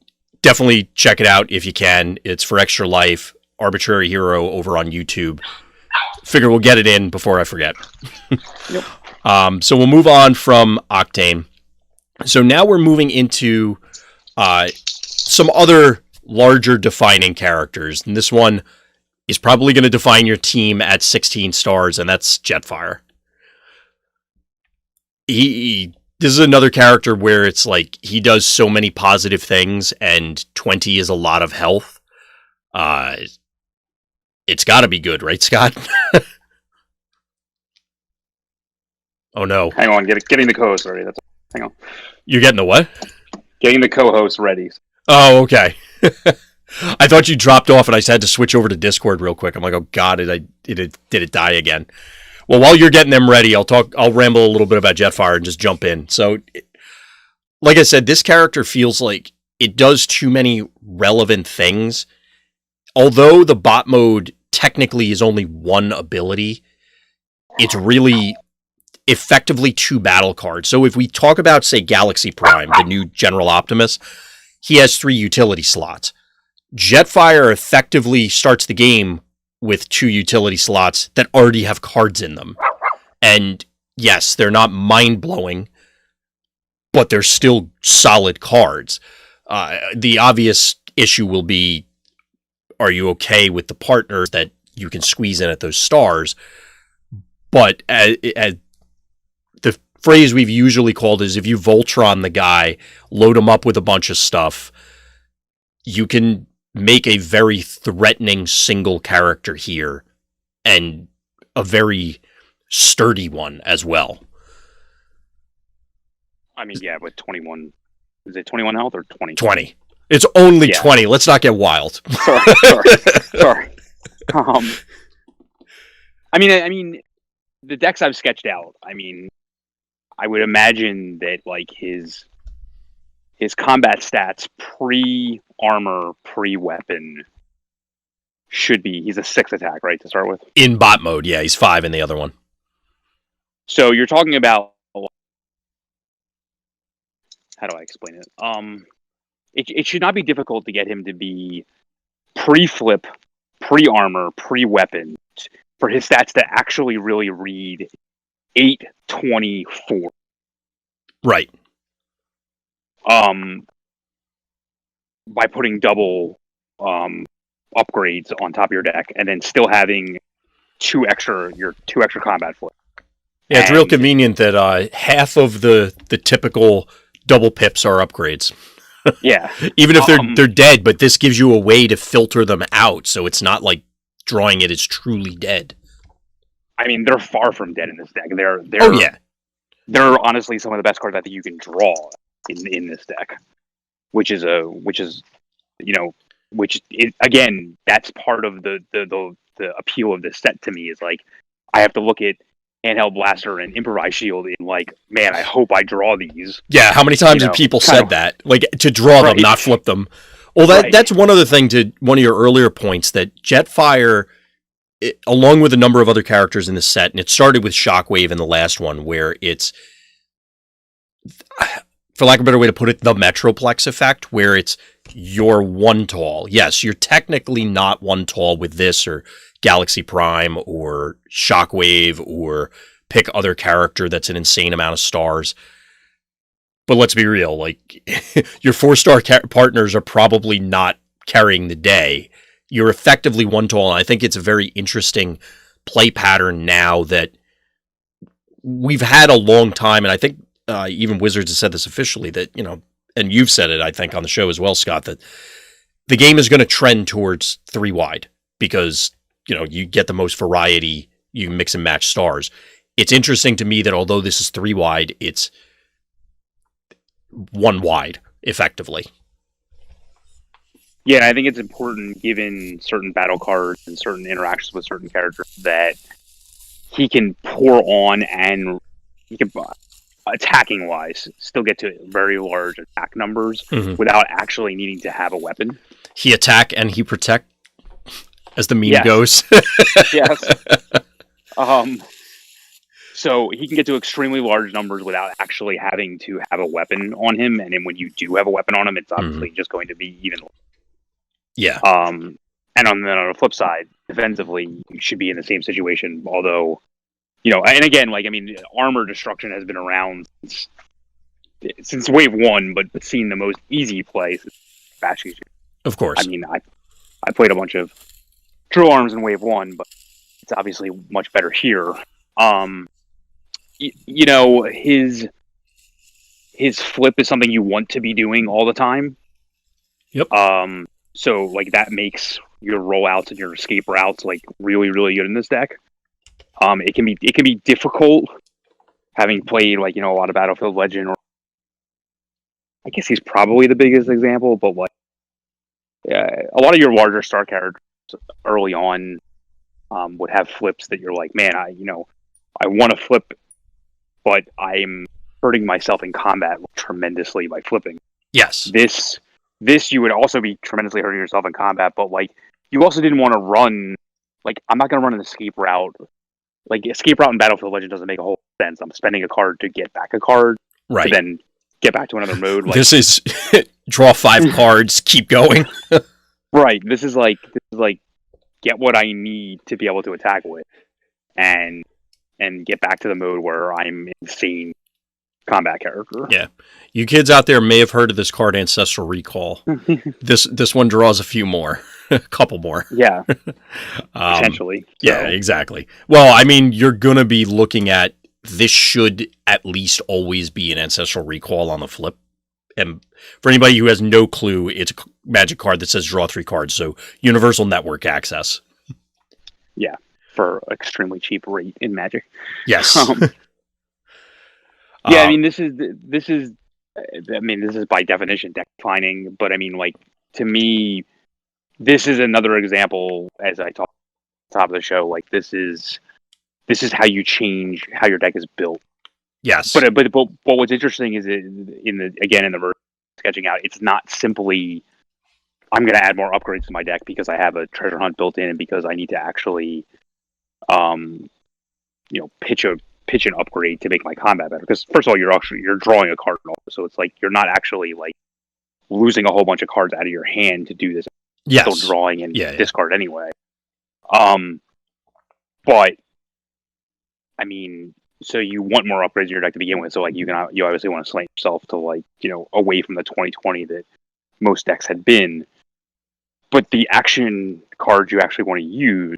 definitely check it out if you can. It's for Extra Life. Arbitrary Hero over on YouTube. Figure we'll get it in before I forget. Yep. So we'll move on from Octane. So now we're moving into some other larger defining characters. And this one is probably going to define your team at 16 stars, and that's Jetfire. This is another character where it's like he does so many positive things, and 20 is a lot of health. It's got to be good, right, Scott? Oh no! Hang on, getting the co-host ready. Hang on. You're getting the what? Getting the co-host ready. Oh, okay. I thought you dropped off, and I had to switch over to Discord real quick. I'm like, oh god, did it die again? Well, while you're getting them ready, I'll ramble a little bit about Jetfire and just jump in. So, like I said, this character feels like it does too many relevant things. Although the bot mode technically is only one ability, it's really effectively 2 battle cards. So if we talk about, say, Galaxy Prime, the new General Optimus, he has 3 utility slots. Jetfire effectively starts the game with 2 utility slots that already have cards in them. And yes, they're not mind-blowing, but they're still solid cards. The obvious issue will be, are you okay with the partners that you can squeeze in at those stars? But the phrase we've usually called is, if you Voltron the guy, load him up with a bunch of stuff, you can make a very threatening single character here, and a very sturdy one as well. I mean, yeah, with 21, is it 21 health or 20? 20. It's only 20. Let's not get wild. Sorry. I mean, the decks I've sketched out, I mean, I would imagine that like his combat stats pre-armor, pre-weapon should be, he's a 6 attack, right, to start with? In bot mode, yeah, he's 5 in the other one. So you're talking about, how do I explain it? It should not be difficult to get him to be pre-flip, pre-armor, pre-weapon for his stats to actually really read 8/24. Right. By putting double upgrades on top of your deck, and then still having 2 extra combat flip. Yeah, it's real convenient that half of the typical double pips are upgrades. Yeah. Even if they're dead, but this gives you a way to filter them out, so it's not like drawing it as truly dead. I mean, they're far from dead in this deck. They're they're honestly some of the best cards I think you can draw in this deck, which is again, that's part of the appeal of this set to me, is like I have to look at Handheld Blaster and Improvised Shield and like, man, I hope I draw these. Yeah, how many times have people said that? Like, to draw them, not flip them. Well, that's one other thing, to one of your earlier points, that Jetfire, along with a number of other characters in the set, and it started with Shockwave in the last one, where it's, for lack of a better way to put it, the Metroplex effect, where it's you're 1 tall. Yes, you're technically not 1 tall with this or Galaxy Prime or Shockwave, or pick other character that's an insane amount of stars. But let's be real, like, your 4-star partners are probably not carrying the day. You're effectively 1 tall, and I think it's a very interesting play pattern now that we've had a long time, and I think even Wizards has said this officially, that, and you've said it, I think, on the show as well, Scott, that the game is going to trend towards 3 wide, because you get the most variety, you mix and match stars. It's interesting to me that although this is 3 wide, it's 1 wide, effectively. Yeah, I think it's important, given certain battle cards and certain interactions with certain characters, that he can pour on, and he can, attacking wise, still get to very large attack numbers without actually needing to have a weapon. He attack and he protect, as the meme goes. Yes. So he can get to extremely large numbers without actually having to have a weapon on him, and then when you do have a weapon on him, it's obviously just going to be even. Yeah. And on the flip side, defensively, you should be in the same situation. Although, and again, armor destruction has been around since Wave 1, but seen the most easy play since Bash. Of course. I played a bunch of True Arms in Wave 1, but it's obviously much better here. His flip is something you want to be doing all the time. Yep. So that makes your rollouts and your escape routes really, really good in this deck. It can be difficult having played a lot of Battlefield Legend, or I guess he's probably the biggest example, but a lot of your larger star characters early on would have flips that you're like, man, I want to flip, but I'm hurting myself in combat tremendously by flipping. Yes. This you would also be tremendously hurting yourself in combat, but you also didn't want to run. I'm not going to run an escape route. Escape route in Battlefield Legend doesn't make a whole sense. I'm spending a card to get back a card, right? To then get back to another mode. This is draw 5 cards, keep going. Right. This is get what I need to be able to attack with, and get back to the mode where I'm insane combat character. Yeah. You kids out there may have heard of this card, Ancestral Recall. This one draws a few more. A couple more. Yeah. Potentially. So. Yeah, exactly. Well, you're going to be looking at, this should at least always be an Ancestral Recall on the flip. And for anybody who has no clue, it's a Magic card that says draw 3 cards. So Universal Network access. Yeah. For extremely cheap rate in Magic. Yes. Yeah, this is by definition deck defining, but to me, this is another example, as I talked at the top of the show, this is how you change how your deck is built. Yes. But what's interesting is in the version sketching out, it's not simply I'm going to add more upgrades to my deck because I have a treasure hunt built in and because I need to actually pitch an upgrade to make my combat better. Because first of all, you're drawing a card, so it's you're not actually losing a whole bunch of cards out of your hand to do this. Yes. Still drawing and discard anyway. But so you want more upgrades in your deck to begin with. So you obviously want to slant yourself to away from the 2020 that most decks had been. But the action cards you actually want to use,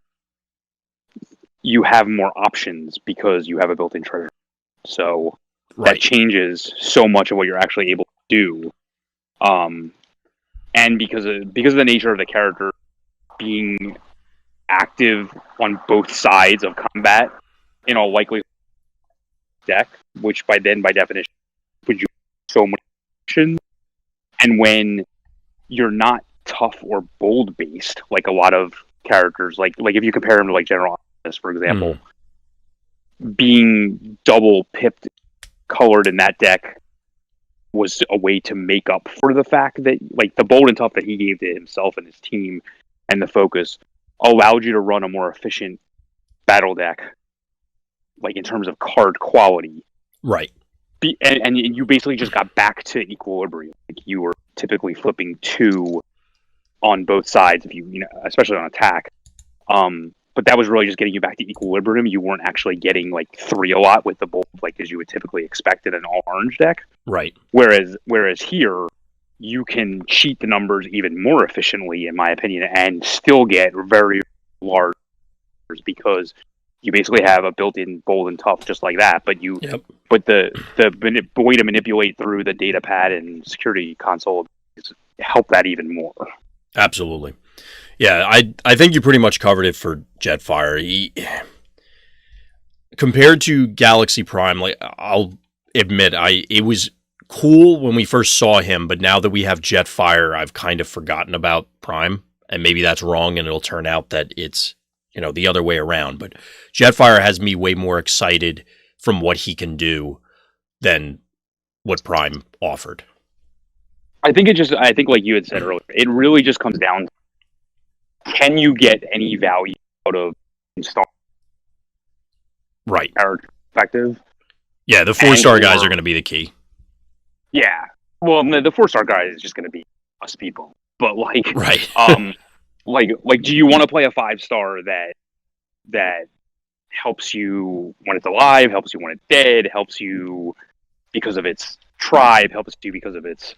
you have more options because you have a built-in treasure. So that changes so much of what you're actually able to do. And because of the nature of the character being active on both sides of combat, in all likelihood, deck, which by definition would you so much options. And when you're not tough or bold based, like a lot of characters, like if you compare them to General Office, for example, being double pipped colored in that deck was a way to make up for the fact that the bold and tough that he gave to himself and his team and the focus allowed you to run a more efficient battle deck, in terms of card quality. Right. And you basically just got back to equilibrium. You were typically flipping 2 on both sides, if especially on attack. But that was really just getting you back to equilibrium. You weren't actually getting 3 a lot with the bold, as you would typically expect in an all orange deck. Right. Whereas here, you can cheat the numbers even more efficiently, in my opinion, and still get very large because you basically have a built-in bold and tough just like that. But the way to manipulate through the data pad and security console is help that even more. Absolutely. Yeah, I think you pretty much covered it for Jetfire. Compared to Galaxy Prime, I'll admit, it was cool when we first saw him, but now that we have Jetfire, I've kind of forgotten about Prime, and maybe that's wrong, and it'll turn out that it's the other way around. But Jetfire has me way more excited from what he can do than what Prime offered. I think like you had said earlier, it really just comes down to, can you get any value out of installing character perspective? Yeah, the 4-star guys are going to be the key. Yeah. Well, the 4-star guy is just going to be a speed bump. But like do you want to play a 5-star that helps you when it's alive, helps you when it's dead, helps you because of its tribe, helps you because of its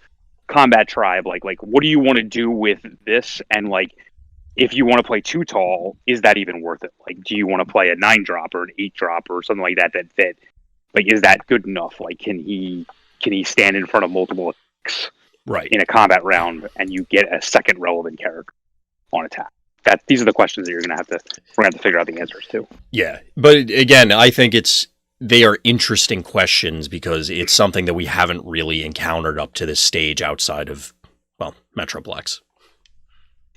combat tribe? Like what do you want to do with this? And like, if you want to play too tall, is that even worth it? Like, do you want to play a 9-drop or an 8-drop or something like that? That like, is that good enough? Like, can he stand in front of multiple attacks Right. in a combat round and you get a second relevant character on attack? These are the questions that we're gonna have to figure out the answers to. Yeah, but again, I think they are interesting questions because it's something that we haven't really encountered up to this stage outside of, well, Metroplex.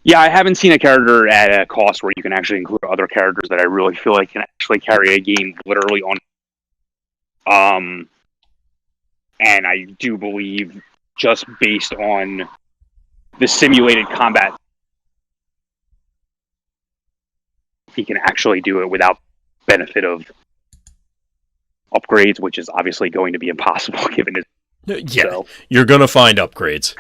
Yeah, I haven't seen a character at a cost where you can actually include other characters that I really feel like can actually carry a game literally on. And I do believe, just based on the simulated combat, he can actually do it without benefit of upgrades, which is obviously going to be impossible given it. Yeah, So, you're going to find upgrades.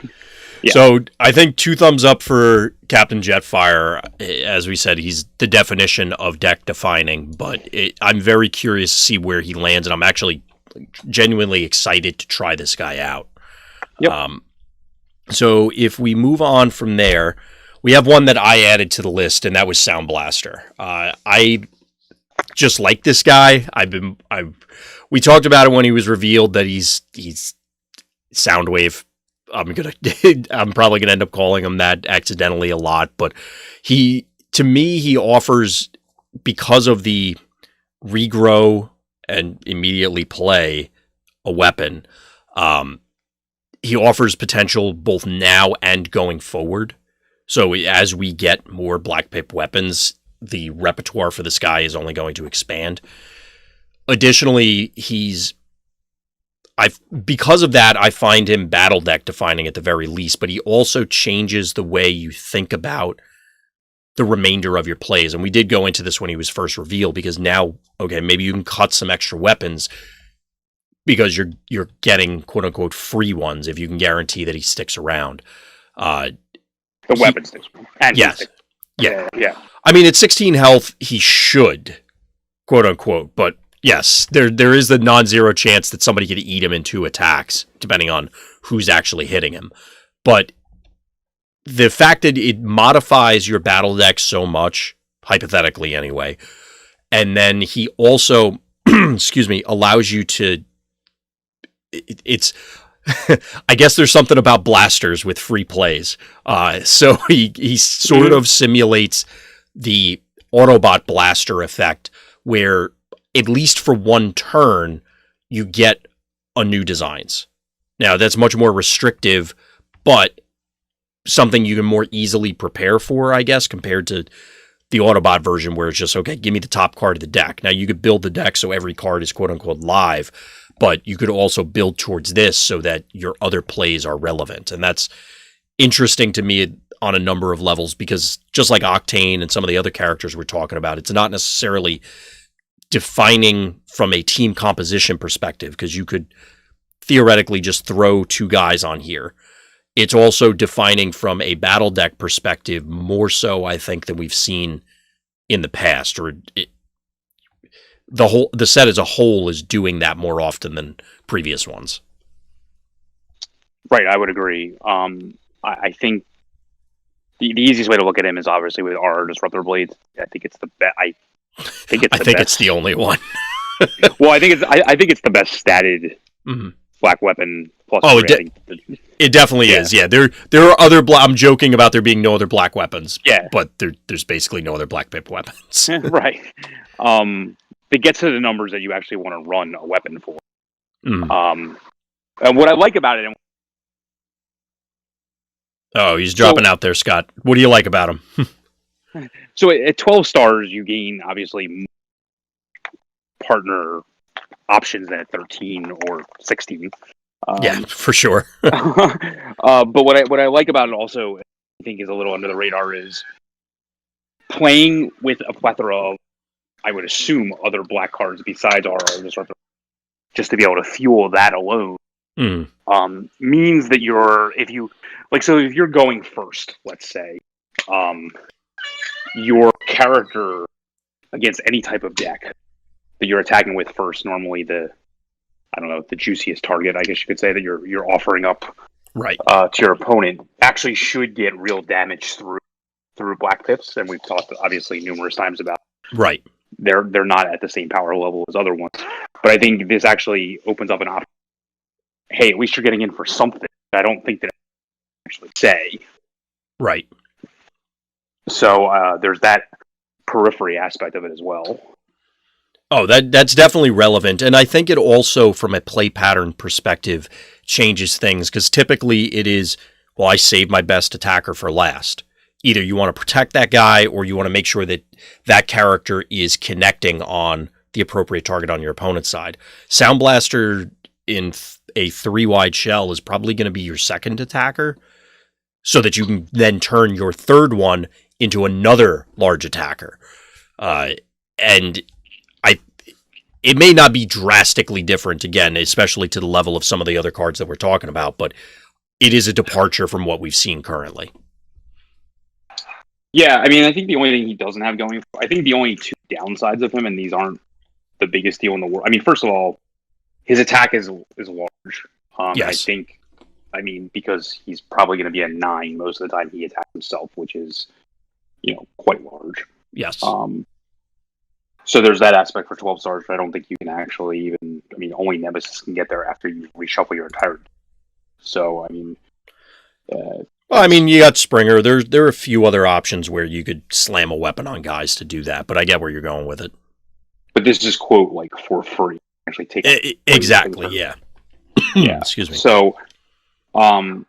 Yeah. So I think 2 thumbs up for Captain Jetfire. As we said, he's the definition of deck defining, but I'm very curious to see where he lands, and I'm actually genuinely excited to try this guy out. Yep. So if we move on from there, we have one that I added to the list, and that was Sound Blaster. I just like this guy. We talked about it when he was revealed that he's Soundwave. I'm probably gonna end up calling him that accidentally a lot, but to me he offers, because of the regrow and immediately play a weapon. He offers potential both now and going forward. So as we get more Black Pip weapons, the repertoire for this guy is only going to expand. Additionally, because of that, I find him battle deck defining at the very least, but he also changes the way you think about the remainder of your plays. And we did go into this when he was first revealed, because now, okay, maybe you can cut some extra weapons because you're getting quote unquote free ones if you can guarantee that he sticks around. The weapon sticks around. And yes. Yeah. I mean, at 16 health, he should, quote unquote, but yes, there is the non-zero chance that somebody could eat him in 2 attacks, depending on who's actually hitting him. But the fact that it modifies your battle deck so much, hypothetically anyway, and then he also, allows you to, it's, I guess there's something about blasters with free plays. So he sort of simulates the Autobot blaster effect, where at least for one turn, you get a new designs. Now, that's much more restrictive, but something you can more easily prepare for, I guess, compared to the Autobot version where it's just, okay, give me the top card of the deck. Now, you could build the deck so every card is quote-unquote live, but you could also build towards this so that your other plays are relevant. And that's interesting to me on a number of levels, because just like Octane and some of the other characters we're talking about, it's not necessarily defining from a team composition perspective, because you could theoretically just throw 2 guys on here. It's also defining from a battle deck perspective, more so, I think, than we've seen in the past. The set as a whole is doing that more often than previous ones. Right, I would agree. I think the easiest way to look at him is obviously with our Disruptor Blades. I think it's the best. I think it's the only one. Well, I think it's the best statted black weapon. Plus, it definitely is. Yeah, there are other. I'm joking about there being no other black weapons. Yeah, but there's basically no other Black Pip weapons. Right. It gets to the numbers that you actually want to run a weapon for. And what I like about it. Oh, he's dropping out there, Scott. What do you like about him? So at 12 stars, you gain obviously partner options than at 13 or 16. Yeah, for sure. But what I like about it also, I think, is a little under the radar, is playing with a plethora of, I would assume, other black cards besides our Disruptor, just to be able to fuel that alone. Means that if you're going first, let's say, your character against any type of deck that you're attacking with first, normally the juiciest target, I guess you could say, that you're offering up Right. to your opponent, actually should get real damage through black pips, and we've talked obviously numerous times about Right. they're not at the same power level as other ones. But I think this actually opens up an option. Hey, at least you're getting in for something. I don't think that I actually say. Right. So there's that periphery aspect of it as well. Oh, that's definitely relevant. And I think it also, from a play pattern perspective, changes things, because typically it is, well, I save my best attacker for last. Either you want to protect that guy, or you want to make sure that that character is connecting on the appropriate target on your opponent's side. Sound Blaster in a 3-wide shell is probably going to be your second attacker, so that you can then turn your third one into another large attacker. And it may not be drastically different, again, especially to the level of some of the other cards that we're talking about, but it is a departure from what we've seen currently. Yeah, I mean, I think the only thing he doesn't have going, I think the only two downsides of him, and these aren't the biggest deal in the world. I mean, first of all, his attack is large. Yes. I mean, because he's probably going to be a 9 most of the time he attacks himself, which is, quite large. Yes. So there's that aspect for 12 stars, but I don't think you can actually even, I mean, only Nemesis can get there after you reshuffle your entire deck. So, I mean... well, I mean, you got Springer. There are a few other options where you could slam a weapon on guys to do that, but I get where you're going with it. But this is, quote, like, for free. Actually take exactly, yeah. Yeah. Excuse me. So, I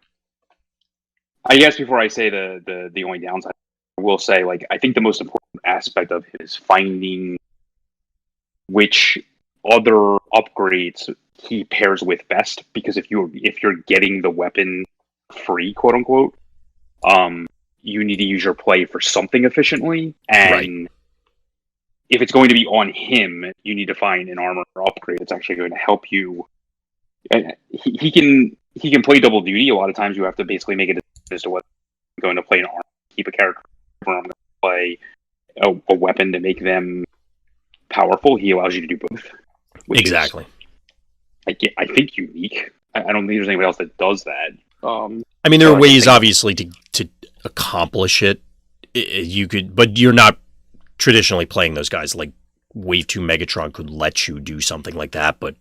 guess before I say the only downside, I will say, like, I think the most important aspect of it is finding which other upgrades he pairs with best. Because if you're getting the weapon free, quote unquote, you need to use your play for something efficiently, and if it's going to be on him, you need to find an armor upgrade that's actually going to help you. He can play double duty. A lot of times you have to basically make a decision as to whether you're going to play an armor, keep a character, or I'm going to play a weapon to make them powerful. He allows you to do both. Exactly. I think unique. I don't think there's anybody else that does that. I mean, there are ways, obviously, to accomplish it. You could, but you're not traditionally playing those guys. Like Wave 2 Megatron could let you do something like that, but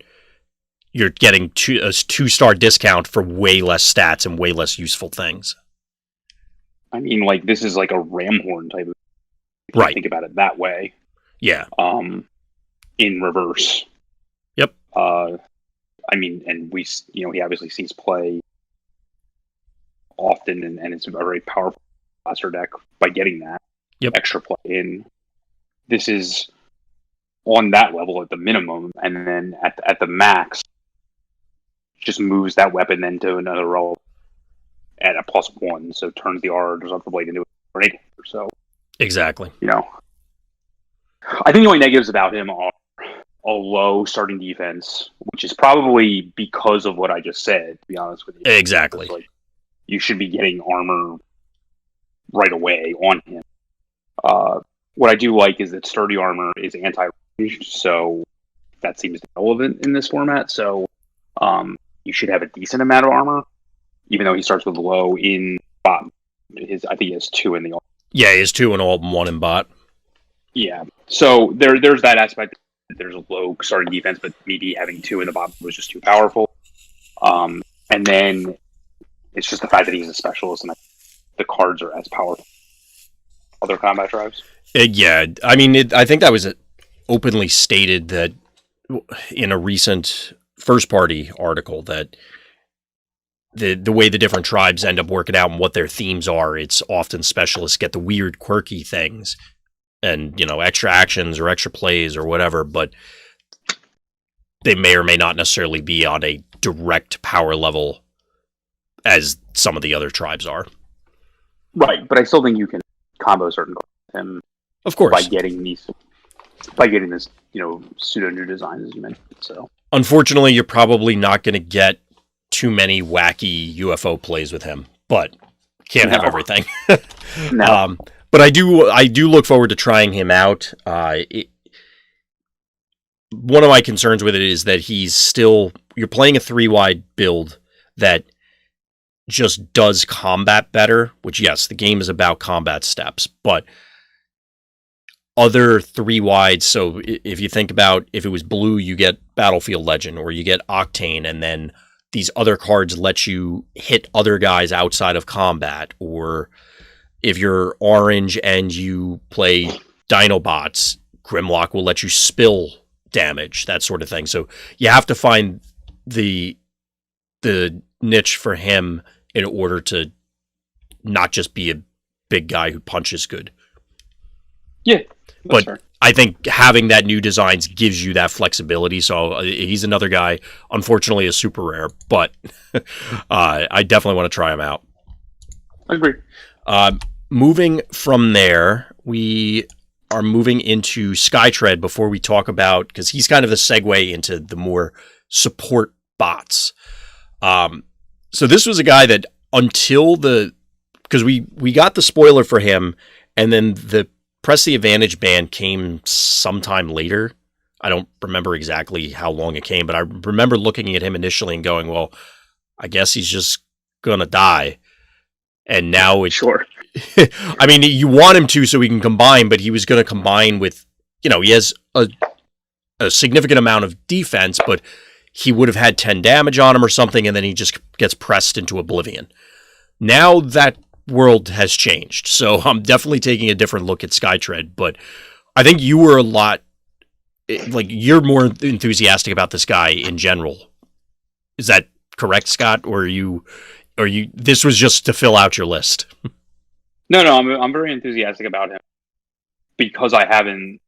you're getting a 2-star discount for way less stats and way less useful things. I mean, like, this is like a ram horn type of, if you think about it that way. Yeah. In reverse. Yep. I mean, and he obviously sees play often, and it's a very powerful blaster deck by getting that extra play in. This is on that level at the minimum, and then at the max, just moves that weapon then to another roll at a +1, so turns the R Disruptor Blade into a grenade or so. Exactly. I think the only negatives about him are a low starting defense, which is probably because of what I just said, to be honest with you. Exactly. Like, you should be getting armor right away on him. What I do like is that sturdy armor is anti-range, so that seems relevant in this format. So you should have a decent amount of armor, even though he starts with low in bot. I think he has 2 in the alt. Yeah, he has 2 in alt and 1 in bot. Yeah, so there's that aspect. There's a low starting defense, but maybe having 2 in the bot was just too powerful. And then it's just the fact that he's a specialist, and the cards are as powerful as other combat tribes. Yeah, I mean, I think that was openly stated that in a recent first-party article that the way the different tribes end up working out and what their themes are, it's often specialists get the weird, quirky things and, extra actions or extra plays or whatever, but they may or may not necessarily be on a direct power level as some of the other tribes are. Right, but I still think you can combo certain cards with him. Of course. By getting this, pseudo new designs, as you mentioned. So, unfortunately, you're probably not going to get too many wacky UFO plays with him, but can't have everything. No. But I do look forward to trying him out. One of my concerns with it is that you're playing a 3-wide build that just does combat better, which, yes, the game is about combat steps, but other 3-wides, so if you think about, if it was blue, you get Battlefield Legend, or you get Octane, and then these other cards let you hit other guys outside of combat, or if you're orange and you play Dinobots, Grimlock will let you spill damage, that sort of thing. So you have to find the niche for him in order to not just be a big guy who punches good. Yeah, but fair. I think having that new designs gives you that flexibility. So he's another guy, unfortunately a super rare, but I definitely want to try him out. I agree. Moving from there, we are moving into Skytread before we talk about, because he's kind of the segue into the more support bots. So this was a guy that because we got the spoiler for him, and then the Press the Advantage ban came sometime later. I don't remember exactly how long it came, but I remember looking at him initially and going, well, I guess he's just going to die. And now it's... Sure. I mean, you want him to so he can combine, but he was going to combine with... he has a significant amount of defense, but he would have had 10 damage on him or something, and then he just gets pressed into oblivion. Now that world has changed, so I'm definitely taking a different look at Skytread, but I think you were you're more enthusiastic about this guy in general. Is that correct, Scott? Or this was just to fill out your list? No, I'm very enthusiastic about him because I haven't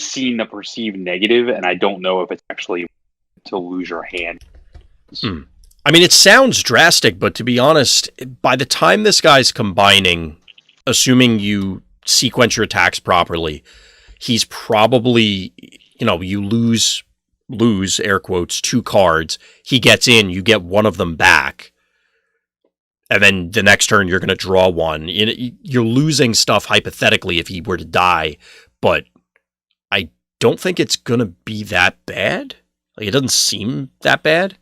seen the perceived negative, and I don't know if it's actually to lose your hand. I mean, it sounds drastic, but to be honest, by the time this guy's combining, assuming you sequence your attacks properly, he's probably, you lose, air quotes, 2 cards. He gets in, you get one of them back. And then the next turn, you're going to draw one. You're losing stuff hypothetically if he were to die, but I don't think it's going to be that bad. It doesn't seem that bad.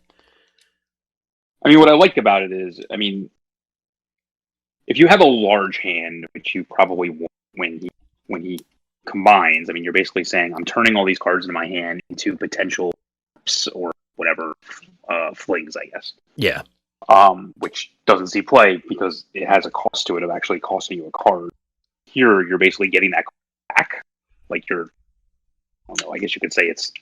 I mean, what I like about it is, if you have a large hand, which you probably won't when he combines, you're basically saying, I'm turning all these cards in my hand into potential or whatever flings, I guess. Yeah. Which doesn't see play because it has a cost to it of actually costing you a card. Here, you're basically getting that back. I don't know, I guess you could say it's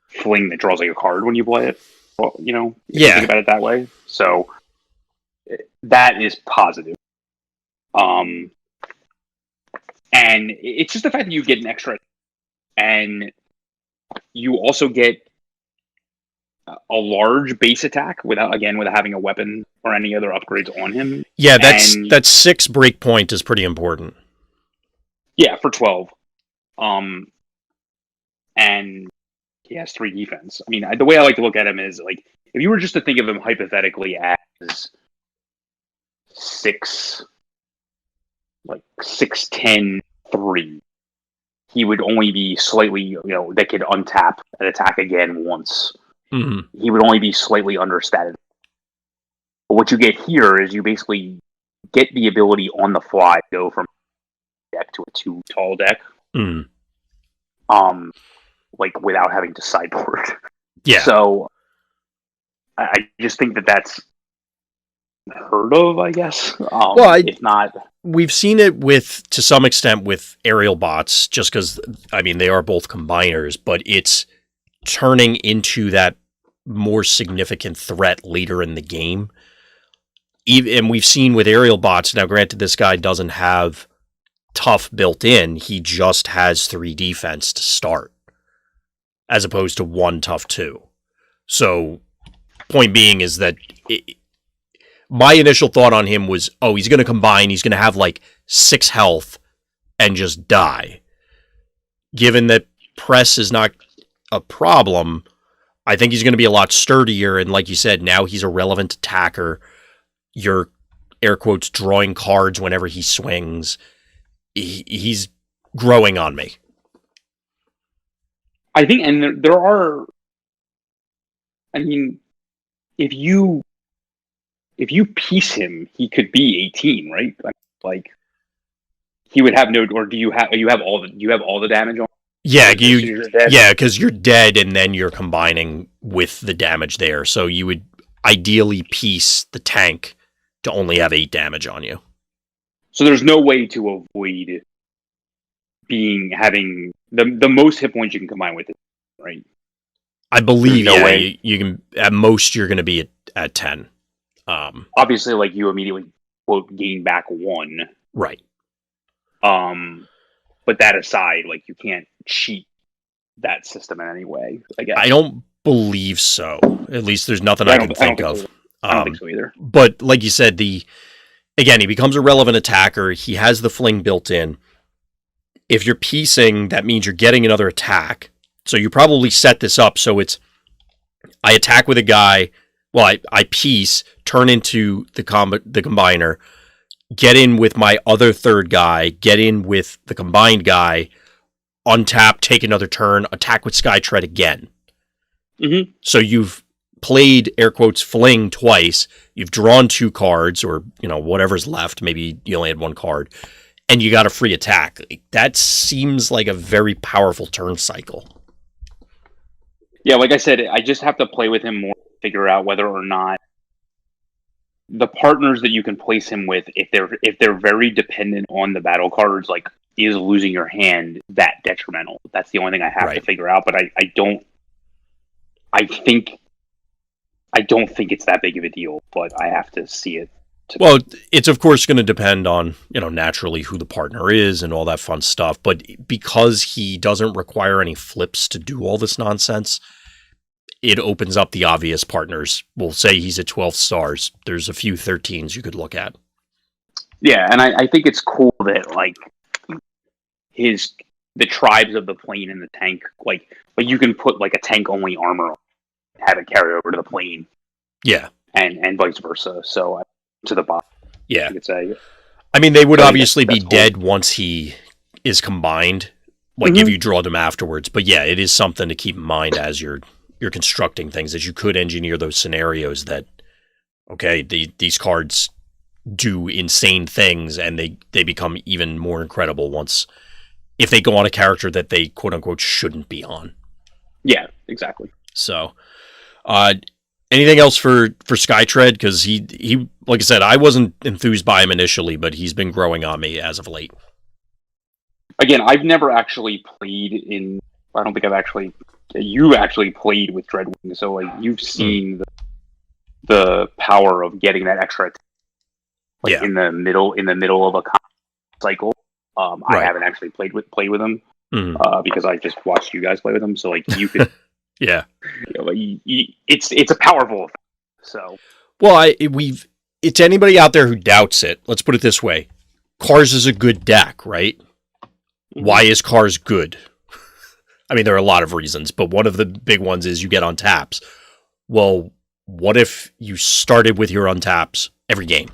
fling that draws like a card when you play it. Well, if you think about it that way. So that is positive. And it's just the fact that you get an extra, and you also get a large base attack without having a weapon or any other upgrades on him. Yeah, that 6 breakpoint is pretty important. Yeah, for 12. And he has 3 defense. The way I like to look at him is if you were just to think of him hypothetically as 6'10", 3, he would only be slightly, that could untap and attack again once. Mm-hmm. He would only be slightly understated. But what you get here is you basically get the ability on the fly to go from deck to a 2 tall deck. Mm-hmm. Without having to sideboard. Yeah. So I just think that's heard of, I guess. If not, we've seen it to some extent with aerial bots, just because they are both combiners, but it's turning into that more significant threat later in the game. And we've seen with aerial bots, now granted this guy doesn't have tough built in, he just has 3 defense to start, as opposed to 1 tough 2. So, point being is that my initial thought on him was, he's going to combine, he's going to have 6 health and just die. Given that press is not a problem, I think he's going to be a lot sturdier, and like you said, now he's a relevant attacker. You're air quotes, drawing cards whenever he swings. He's growing on me. I think, and there are. I mean, if you piece him, he could be 18, right? Like he would have no. Or do you have all the damage on? Yeah, because you're dead, and then you're combining with the damage there. So you would ideally piece the tank to only have 8 damage on you. So there's no way to avoid having the most hit points you can combine with it, right? I believe, you can, at most you're going to be at 10. Obviously, like, you immediately quote gain back 1, right? But that aside, like, you can't cheat that system in any way, I guess. I don't believe so. At least there's nothing I can think of. I don't think so either. But like you said, again, he becomes a relevant attacker. He has the fling built in. If you're piecing, that means you're getting another attack. So you probably set this up so it's, I attack with a guy, well, I piece, turn into the combiner, get in with my other third guy, get in with the combined guy, untap, take another turn, attack with Skytread again. Mm-hmm. So you've played, air quotes, fling twice, you've drawn 2 cards, or, whatever's left, maybe you only had 1 card, and you got a free attack. That seems like a very powerful turn cycle. Yeah, like I said, I just have to play with him more to figure out whether or not the partners that you can place him with, if they're very dependent on the battle cards, like, is losing your hand that detrimental? That's the only thing I have to figure out. But I don't think it's that big of a deal. But I have to see it. Well, it's of course going to depend on, naturally who the partner is and all that fun stuff. But because he doesn't require any flips to do all this nonsense, it opens up the obvious partners. We'll say he's at 12 stars. There's a few 13s you could look at. Yeah, and I think it's cool that, like, the tribes of the plane and the tank, like you can put, like, a tank only armor on, have it carry over to the plane. Yeah. And vice versa. So to the bottom. Yeah. You could say. I mean, they would obviously be dead once he is combined, like, if you draw them afterwards. But yeah, it is something to keep in mind as you're constructing things, that you could engineer those scenarios that, okay, these cards do insane things, and they become even more incredible if they go on a character that they quote unquote shouldn't be on. Yeah, exactly. So, anything else for Skytread? Because he, like I said, I wasn't enthused by him initially, but he's been growing on me as of late. Again, I've never actually played I don't think you actually played with Dreadwing, so, like, you've seen the power of getting that extra attack, like, in the middle of a cycle. I haven't actually played with them because I just watched you guys play with them. So, like, you could, yeah, it's a powerful effect. So, well, it's anybody out there who doubts it. Let's put it this way: Cars is a good deck, right? Mm-hmm. Why is Cars good? I mean, there are a lot of reasons, but one of the big ones is you get untaps. Well, what if you started with your untaps every game?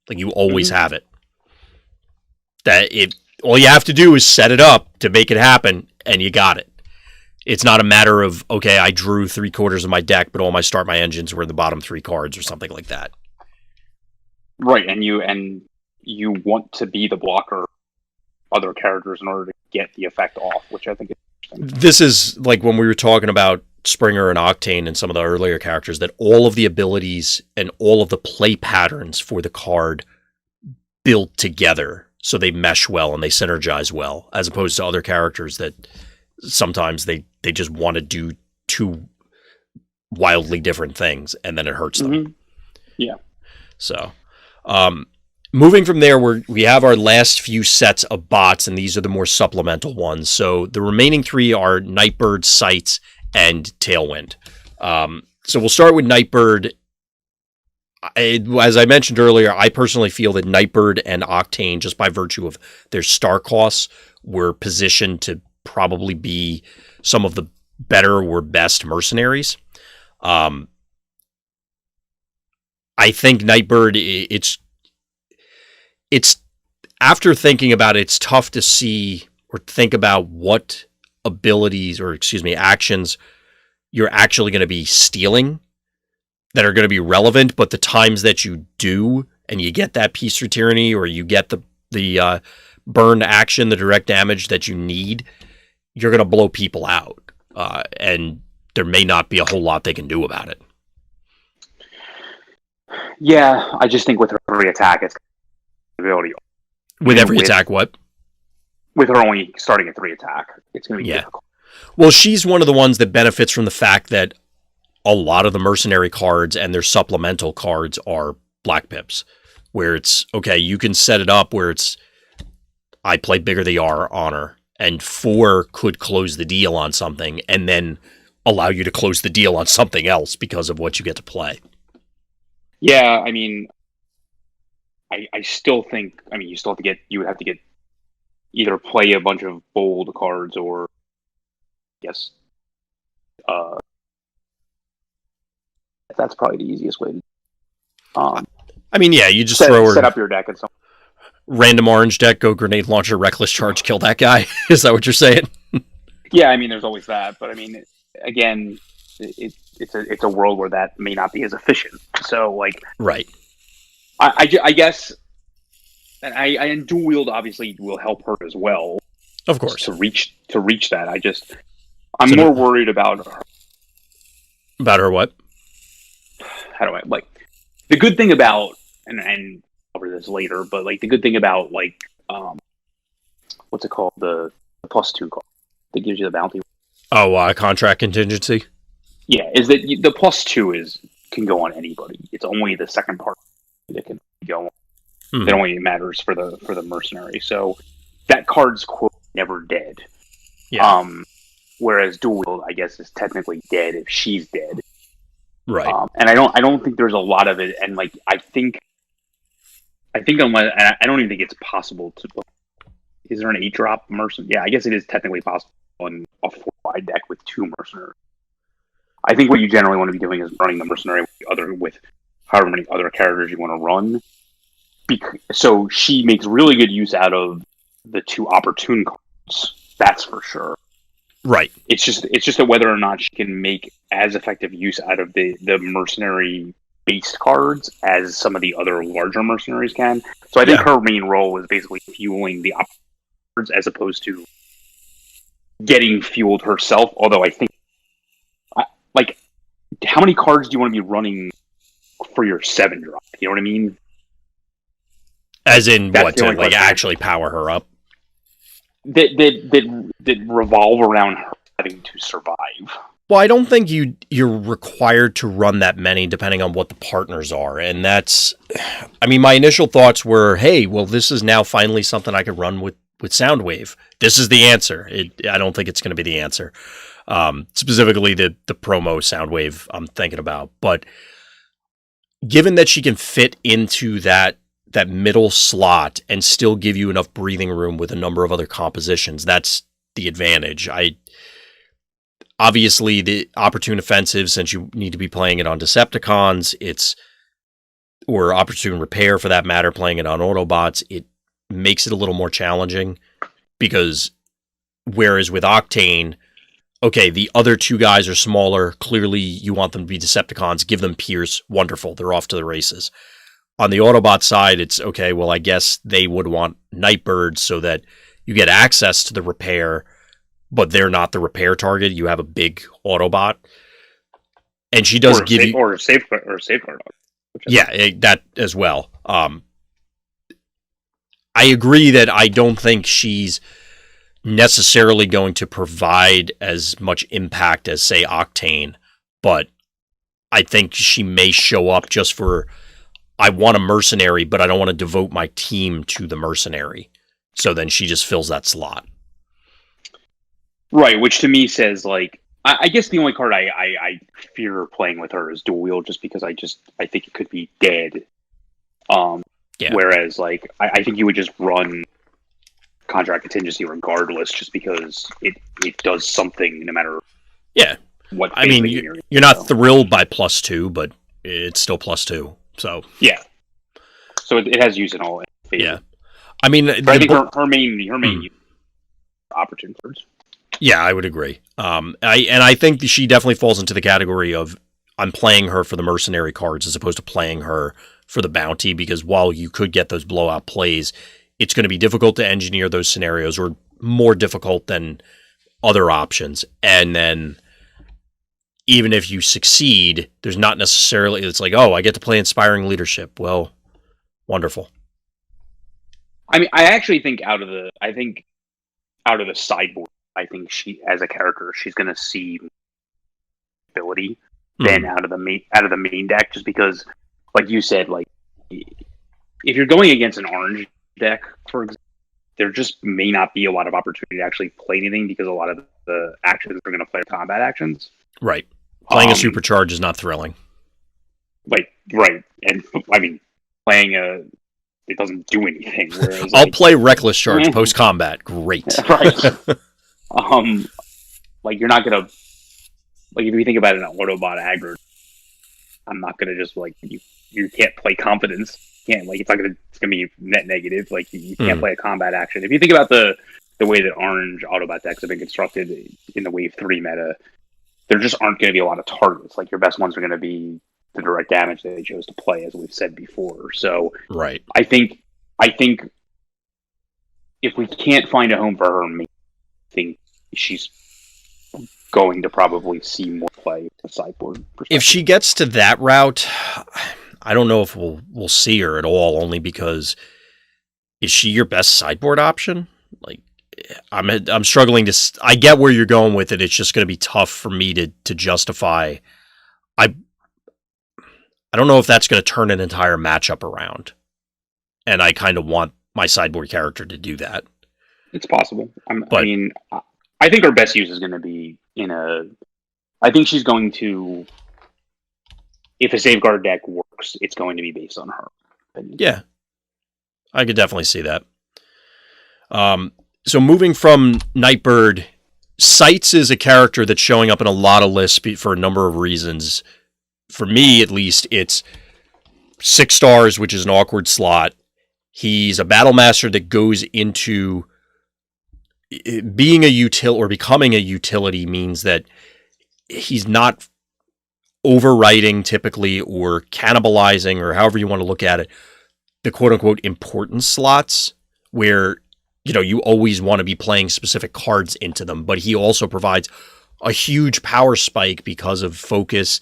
Like, you always have it. All you have to do is set it up to make it happen, and you got it. It's not a matter of, okay, I drew 3/4 of my deck, but all my start my engines were in the bottom 3 cards or something like that. Right, and you want to be the blocker other characters in order to get the effect off, which I think is interesting. This is like when we were talking about Springer and Octane and some of the earlier characters, that all of the abilities and all of the play patterns for the card build together so they mesh well and they synergize well, as opposed to other characters that sometimes they just want to do 2 wildly different things and then it hurts them. Mm-hmm. Yeah. So, moving from there, we have our last few sets of bots, and these are the more supplemental ones. So the remaining 3 are Nightbird, Sights, and Tailwind. So we'll start with Nightbird. As I mentioned earlier, I personally feel that Nightbird and Octane, just by virtue of their star costs, were positioned to probably be some of the better or best mercenaries. I think Nightbird, it's after thinking about it, it's tough to see or think about what abilities or actions you're actually going to be stealing that are going to be relevant. But the times that you do, and you get that piece through tyranny, or you get the burn action, the direct damage that you need, you're going to blow people out, and there may not be a whole lot they can do about it. Yeah, I just think with her every attack, it's ability. With every attack, what? With her only starting at 3 attack, it's going to be difficult. Well, she's one of the ones that benefits from the fact that a lot of the mercenary cards and their supplemental cards are black pips, where it's, okay, you can set it up where it's, I play bigger they are on her, and 4 could close the deal on something, and then allow you to close the deal on something else because of what you get to play. Yeah, I mean, I still think, I mean, you would have to get, either play a bunch of bold cards or, yes, that's probably the easiest way to. I mean, yeah, you just set up your deck and something. Random orange deck, go grenade launcher, reckless charge, kill that guy. Is that what you're saying? Yeah, I mean, there's always that, but I mean, again, it's a world where that may not be as efficient. So, like, right. I guess, and dual wield obviously will help her as well. Of course, to reach that. I'm more worried about her. About her what? How do I, like, the good thing about, and I'll cover this later, but like the good thing about, like, what's it called, the +2 card that gives you the bounty. Oh, contract contingency. Yeah, is that the +2 can go on anybody. It's only the second part that can go on. Mm-hmm. It only matters for the mercenary. So that card's quote never dead. Yeah. Whereas dual wield, I guess, is technically dead if she's dead. Right. And I don't think there's a lot of it. And like I think unless, and I don't even think it's possible to. Is there an 8-drop mercenary? Yeah, I guess it is technically possible on a 4-wide deck with 2 mercenaries. I think what you generally want to be doing is running the mercenary with however many other characters you want to run. So she makes really good use out of the 2 opportune cards. That's for sure. Right. It's just that whether or not she can make as effective use out of the mercenary based cards as some of the other larger mercenaries can. So I think her main role is basically fueling the cards as opposed to getting fueled herself. Although I think, like, how many cards do you want to be running for your 7-drop? You know what I mean? As in what, to like actually power her up? That revolve around her having to survive. Well, I don't think you're required to run that many, depending on what the partners are, and that's. I mean, my initial thoughts were, "Hey, well, this is now finally something I could run with Soundwave. This is the answer." I don't think it's going to be the answer. Specifically, the promo Soundwave I'm thinking about, but given that she can fit into that middle slot and still give you enough breathing room with a number of other compositions, that's the advantage. Obviously, the opportune offensive, since you need to be playing it on Decepticons, or opportune repair for that matter, playing it on Autobots, it makes it a little more challenging, because whereas with Octane, okay, the other 2 guys are smaller, clearly you want them to be Decepticons, give them Pierce, wonderful, they're off to the races. On the Autobot side, it's, okay, well, I guess they would want Nightbird so that you get access to the repair, but they're not the repair target. You have a big Autobot. And she does give you... Or a safeguard. Yeah, that as well. I agree that I don't think she's necessarily going to provide as much impact as, say, Octane, but I think she may show up just for, I want a mercenary, but I don't want to devote my team to the mercenary. So then she just fills that slot. Right, which to me says, like, I guess the only card I fear playing with her is dual wield, just because I think it could be dead. Whereas, like, I think you would just run contract contingency regardless, just because it does something no matter what. I mean, you're not thrilled by +2, but it's still +2. So yeah. So it has use in all Yeah. favor. I mean, But I think her main opportune cards. Yeah, I would agree. I think she definitely falls into the category of I'm playing her for the mercenary cards as opposed to playing her for the bounty, because while you could get those blowout plays, it's going to be difficult to engineer those scenarios, or more difficult than other options. And then even if you succeed, there's not necessarily, it's like, oh, I get to play inspiring leadership. Well, wonderful. I mean, I actually think out of the sideboard, I think she, as a character, she's going to see ability than out of the main deck, just because, like you said, like if you're going against an orange deck, for example, there just may not be a lot of opportunity to actually play anything, because a lot of the actions are going to play combat actions. Right. Playing a supercharge is not thrilling. Right. And I mean, playing it doesn't do anything. Whereas, I'll play Reckless Charge post combat. Great. Right. Like you're not gonna, like, if you think about it, an Autobot aggro, I'm not gonna just, like, you can't play Confidence. You can't, like, it's gonna be net negative. Like, you can't play a combat action. If you think about the way that orange Autobot decks have been constructed in the Wave 3 meta, there just aren't going to be a lot of targets. Like, your best ones are going to be the direct damage that they chose to play, as we've said before. So, right. I think if we can't find a home for her, I think she's going to probably see more play from the sideboard perspective. If she gets to that route, I don't know if we'll see her at all, only because is she your best sideboard option? Like, I'm struggling to. I get where you're going with it. It's just going to be tough for me to justify. I don't know if that's going to turn an entire matchup around, and I kind of want my sideboard character to do that. It's possible. I mean, I think her best use is going to be I think she's going to. If a safeguard deck works, it's going to be based on her opinion. Yeah, I could definitely see that. So moving from Nightbird, Sights is a character that's showing up in a lot of lists for a number of reasons. For me, at least, it's 6 stars, which is an awkward slot. He's a battle master that goes into being a utility, or becoming a utility means that he's not overwriting typically, or cannibalizing, or however you want to look at it, the quote-unquote important slots where, you always want to be playing specific cards into them. But he also provides a huge power spike because of focus,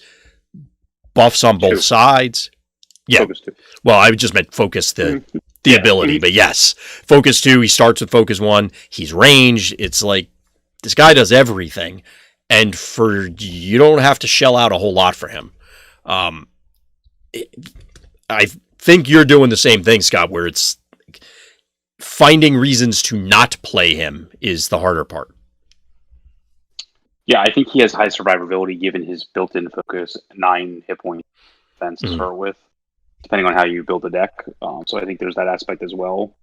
buffs on both sides. Yeah. Focus 2. Well, I just meant focus the ability, but yes. Focus 2, he starts with focus 1. He's ranged. It's like, this guy does everything. And you don't have to shell out a whole lot for him. I think you're doing the same thing, Scott, where it's finding reasons to not play him is the harder part. Yeah, I think he has high survivability given his built-in focus, 9 hit point defense to start with, depending on how you build the deck. So I think there's that aspect as well.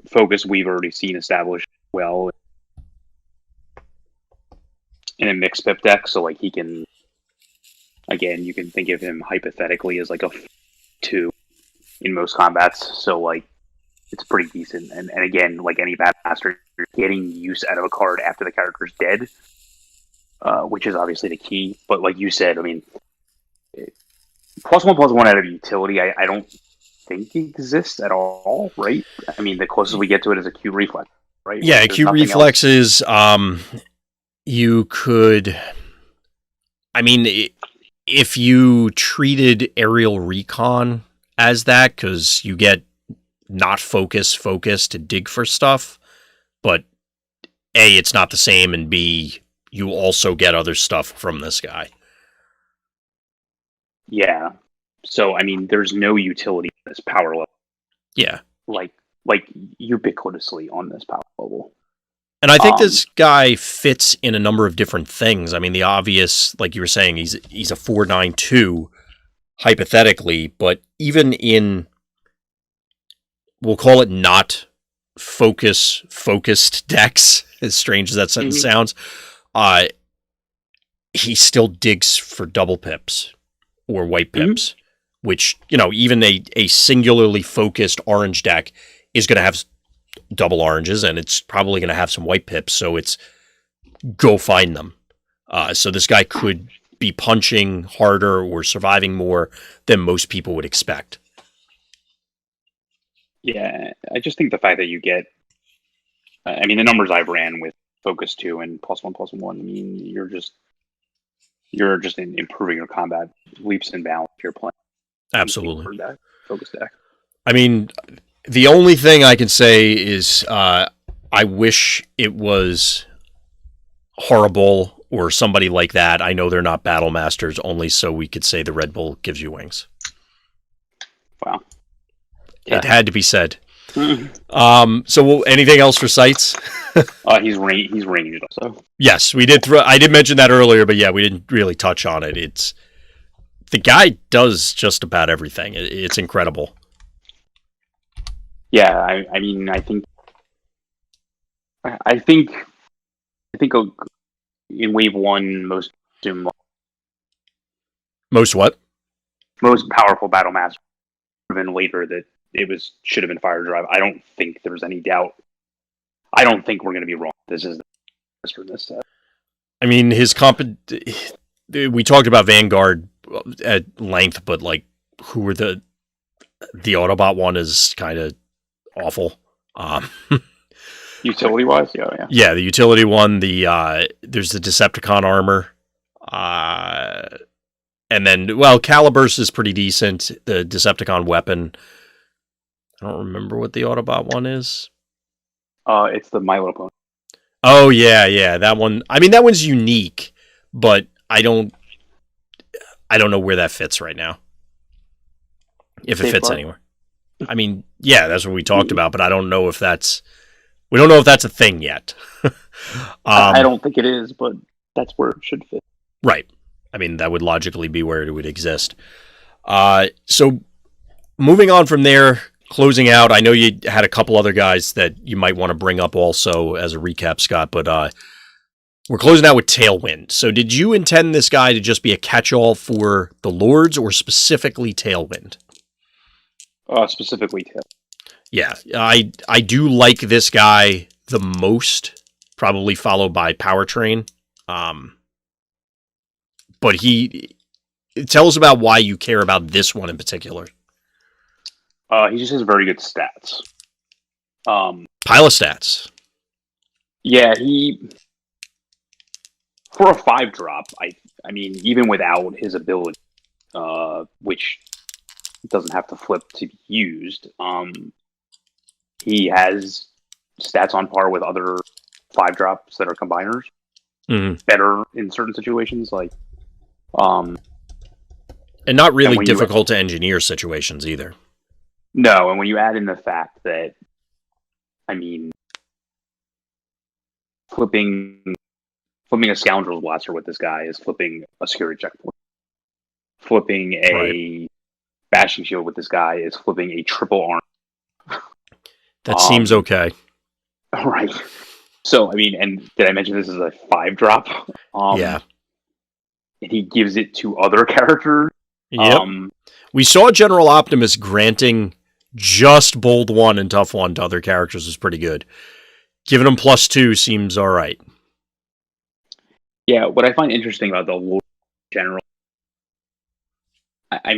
Focus, we've already seen established well in a mixed pip deck, so like he can, again, you can think of him hypothetically as like a 2 in most combats. So like it's pretty decent. And again, like any Battle Master, you're getting use out of a card after the character's dead, which is obviously the key. But like you said, I mean, +1/+1 out of utility, I don't think exists at all, right? I mean, the closest we get to it is acute reflex, right? Yeah, acute reflex is, you could, I mean, if you treated aerial recon as that, because you get not focus to dig for stuff, but A, it's not the same, and B, you also get other stuff from this guy. Yeah. So, I mean, there's no utility in this power level. Yeah. Like ubiquitously on this power level. And I think this guy fits in a number of different things. I mean, the obvious, like you were saying, he's a 4/9/2, hypothetically, but even in, we'll call it not focused decks, as strange as that sentence sounds, he still digs for double pips or white pips, which, even a singularly focused orange deck is going to have double oranges, and it's probably going to have some white pips, so it's go find them. So this guy could be punching harder or surviving more than most people would expect. Yeah, I just think the fact that you get, the numbers I've ran with Focus 2 and +1/+1, you're just improving your combat leaps and bounds if you're playing. Absolutely. For that Focus deck. The only thing I can say is I wish it was Horrible or somebody like that. I know they're not Battle Masters, only so we could say the Red Bull gives you wings. Wow. Yeah. It had to be said. So anything else for sights? He's ranged also. Yes, we did. I did mention that earlier, but yeah, we didn't really touch on it. It's the guy does just about everything. It's incredible. Yeah, I think in wave one, most what? Most powerful battle master proven later that should have been fire drive. I don't think there's any doubt. I don't think we're going to be wrong. This is the best for this set. We talked about Vanguard at length, but like, who were the Autobot one is kind of awful. Utility wise, yeah. Yeah, the utility one. There's the Decepticon armor, and then Caliburst is pretty decent. The Decepticon weapon. I don't remember what the Autobot one is. It's the Milo Pony. Oh yeah, that one. That one's unique, but I don't know where that fits right now. If it fits anywhere. Yeah, that's what we talked about, but I don't know if we don't know if that's a thing yet. I don't think it is, but that's where it should fit. Right. That would logically be where it would exist. So moving on from there, closing out, I know you had a couple other guys that you might want to bring up also as a recap, Scott, but we're closing out with Tailwind. So did you intend this guy to just be a catch-all for the Lords or specifically Tailwind? Specifically Tailwind. Yeah, I do like this guy the most, probably followed by Powertrain. But tell us about why you care about this one in particular. He just has very good stats. Pile of stats. Yeah, for a 5-drop, even without his ability, which doesn't have to flip to be used, he has stats on par with other 5-drops that are combiners. Mm-hmm. Better in certain situations, and not really difficult to engineer situations either. No, and when you add in the fact that, flipping a Scoundrel's Blaster with this guy is flipping a security checkpoint. Flipping a Bashing Shield with this guy is flipping a triple arm. That seems okay. Right. So, and did I mention this is a 5-drop? Yeah. And he gives it to other characters. Yep. We saw General Optimus granting just bold 1 and tough 1 to other characters was pretty good. Giving him +2 seems all right. Yeah, what I find interesting about the Lord General, I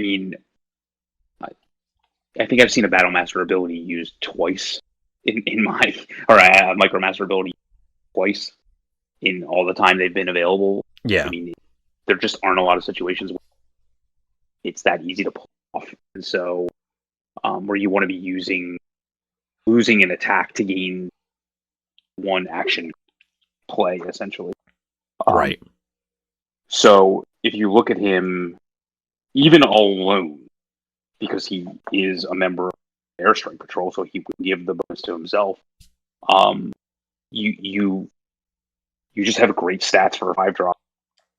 think I've seen a Battle Master ability used twice in my, or a Micromaster ability twice in all the time they've been available. Yeah. There just aren't a lot of situations where it's that easy to pull off. And so, where you want to be losing an attack to gain one action play, essentially. Right. So, if you look at him, even alone, because he is a member of Airstrike Patrol, so he would give the bonus to himself. You just have great stats for a 5-drop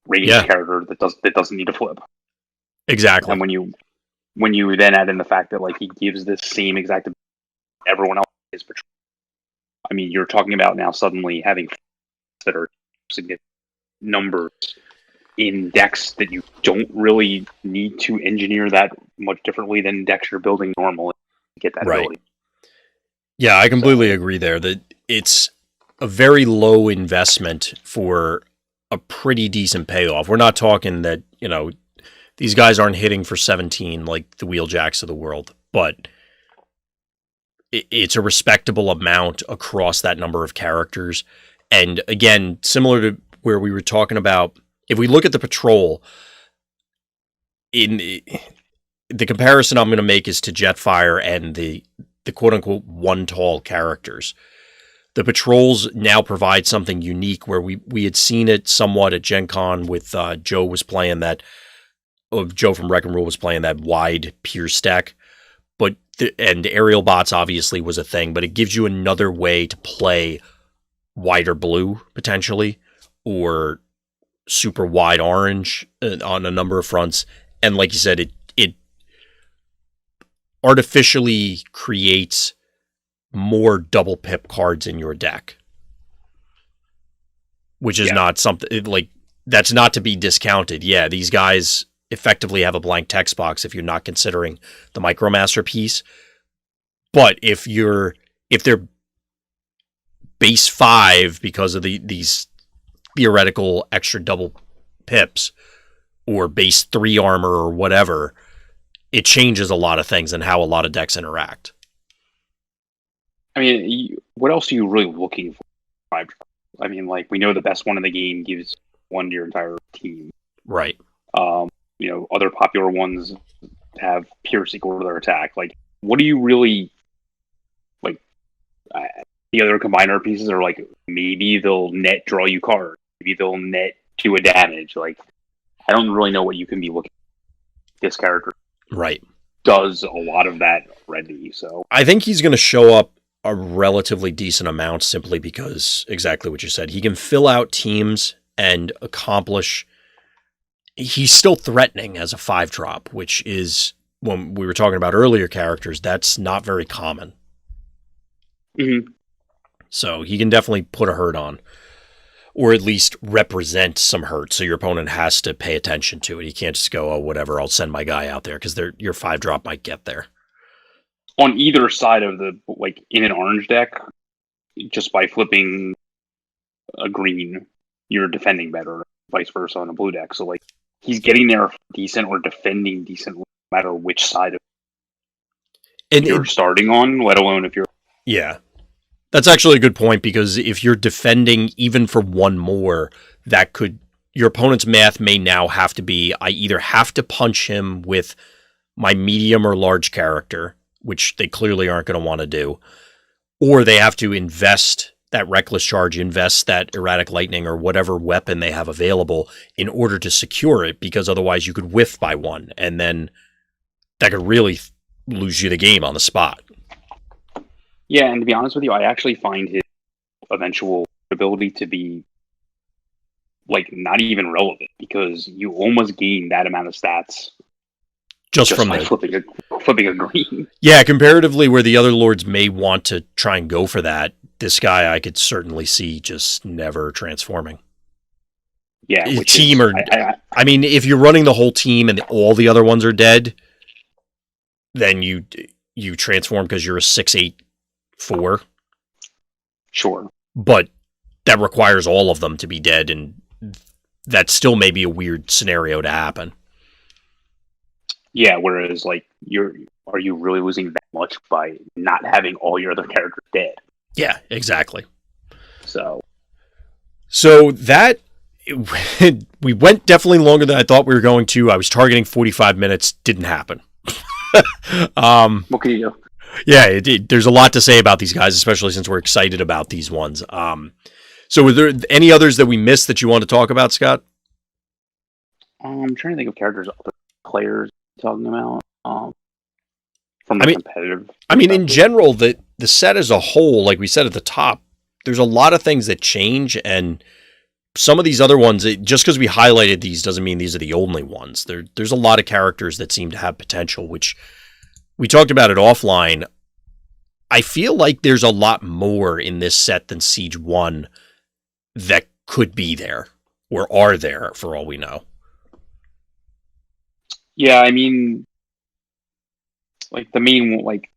ranged character that doesn't need to flip. Exactly. And when you then add in the fact that he gives this same exact everyone else is patrol. You're talking about now suddenly having that are significant numbers in decks that you don't really need to engineer that much differently than decks you're building normally to get that Right. ability. Yeah, I completely agree there that it's a very low investment for a pretty decent payoff. We're not talking that, these guys aren't hitting for 17 like the Wheeljacks of the world, but it's a respectable amount across that number of characters. And again, similar to where we were talking about, if we look at the patrol, in the comparison I'm going to make is to Jetfire and the quote unquote one tall characters. The patrols now provide something unique where we had seen it somewhat at Gen Con with Joe was playing that, Joe from Wreck and Rule was playing that wide Pierce deck. And aerial bots obviously was a thing, but it gives you another way to play wider blue potentially, or super wide orange on a number of fronts. And like you said, it artificially creates more double pip cards in your deck, which is not something like that's not to be discounted. Yeah, these guys effectively have a blank text box if you're not considering the Micromaster piece. But if they're base 5 because of these theoretical extra double pips, or base 3 armor or whatever, it changes a lot of things and how a lot of decks interact. I mean, what else are you really looking for? I mean, like, we know the best one in the game gives one to your entire team. Right. Other popular ones have pierce equal to their attack. Like, what do you really like? The other combiner pieces are like, maybe they'll net draw you cards. Maybe they'll net do a damage. Like, I don't really know what you can be looking at. This character does a lot of that already. So I think he's going to show up a relatively decent amount simply because exactly what you said. He can fill out teams and accomplish. He's still threatening as a 5-drop, which is, when we were talking about earlier characters, that's not very common. Mm-hmm. So he can definitely put a hurt on, or at least represent some hurt. So your opponent has to pay attention to it. He can't just go, oh, whatever, I'll send my guy out there, because your 5-drop might get there. On either side of in an orange deck, just by flipping a green, you're defending better, vice versa on a blue deck. So, he's getting there decent or defending decent no matter which side of you're starting on, let alone if you're... Yeah. That's actually a good point, because if you're defending even for one more, your opponent's math may now have to be, I either have to punch him with my medium or large character, which they clearly aren't going to want to do, or they have to invest that reckless charge, invest that erratic lightning or whatever weapon they have available in order to secure it, because otherwise you could whiff by one, and then that could really lose you the game on the spot. Yeah, and to be honest with you, I actually find his eventual ability to be not even relevant, because you almost gain that amount of stats just from by flipping a green. Yeah, comparatively, where the other lords may want to try and go for that, this guy I could certainly see just never transforming. Yeah, I mean, if you're running the whole team and all the other ones are dead, then you transform because you're a 6/8/4. Sure. But that requires all of them to be dead, and that still may be a weird scenario to happen. Yeah, whereas are you really losing that much by not having all your other characters dead? Yeah, exactly. So that we went definitely longer than I thought we were going to. I was targeting 45 minutes, didn't happen. What can you do? Yeah, there's a lot to say about these guys, especially since we're excited about these ones. So were there any others that we missed that you want to talk about, Scott? I'm trying to think of characters other players talking about from a competitive perspective. I mean, in general, the set as a whole, like we said at the top, there's a lot of things that change, and some of these other ones, just because we highlighted these doesn't mean these are the only ones. There's a lot of characters that seem to have potential, which we talked about it offline. I feel like there's a lot more in this set than Siege 1 that could be there. or are there for all we know? Yeah, I mean, like the main like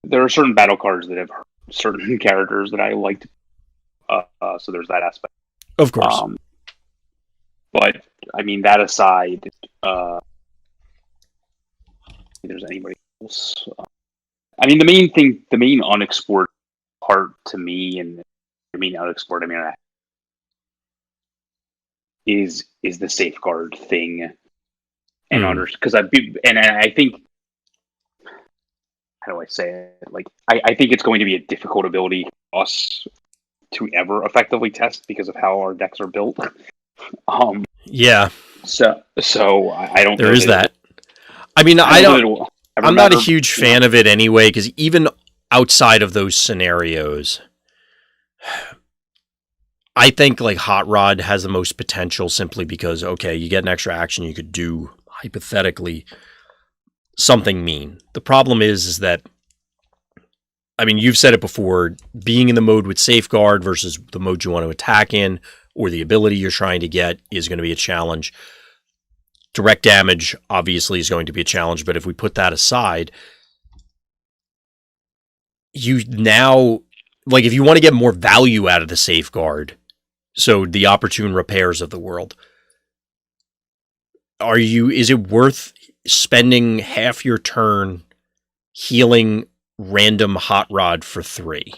there are certain battle cards that have certain characters that I liked. So there's that aspect. Of course. Um, but I mean, that aside, if there's anybody else. I mean, the main unexplored part to me, and I mean unexplored, I mean is the safeguard thing, and because I think, how do I say it? Like I think it's going to be a difficult ability for us to ever effectively test because of how our decks are built. Yeah, So I don't there know is that. that. I mean, Ever I'm not a matter, huge fan of it anyway, because even outside of those scenarios, I think like Hot Rod has the most potential simply because, okay, you get an extra action, you could do hypothetically something mean. The problem is that, I mean, you've said it before, being in the mode with Safeguard versus the mode you want to attack in, or the ability you're trying to get is going to be a challenge. Direct damage, obviously, is going to be a challenge, but if we put that aside, you now, like, if you want to get more value out of the Safeguard, so the opportune repairs of the world, is it worth spending half your turn healing random Hot Rod for 3?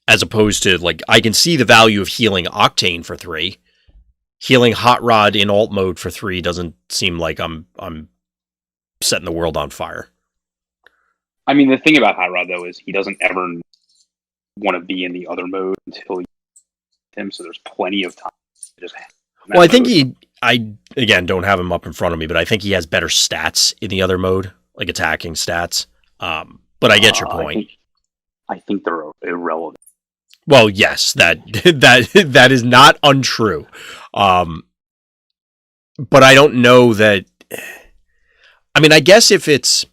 As opposed to, like, I can see the value of healing Octane for 3. Healing Hot Rod in alt mode for 3 doesn't seem like I'm setting the world on fire. I mean, the thing about Hot Rod though is he doesn't ever want to be in the other mode until you hit him, so there's plenty of time to just. Well, I think I again don't have him up in front of me, but I think he has better stats in the other mode, like attacking stats. But I get your point. I think they're irrelevant. Well, yes, that is not untrue. But I don't know that. I mean, I guess if it's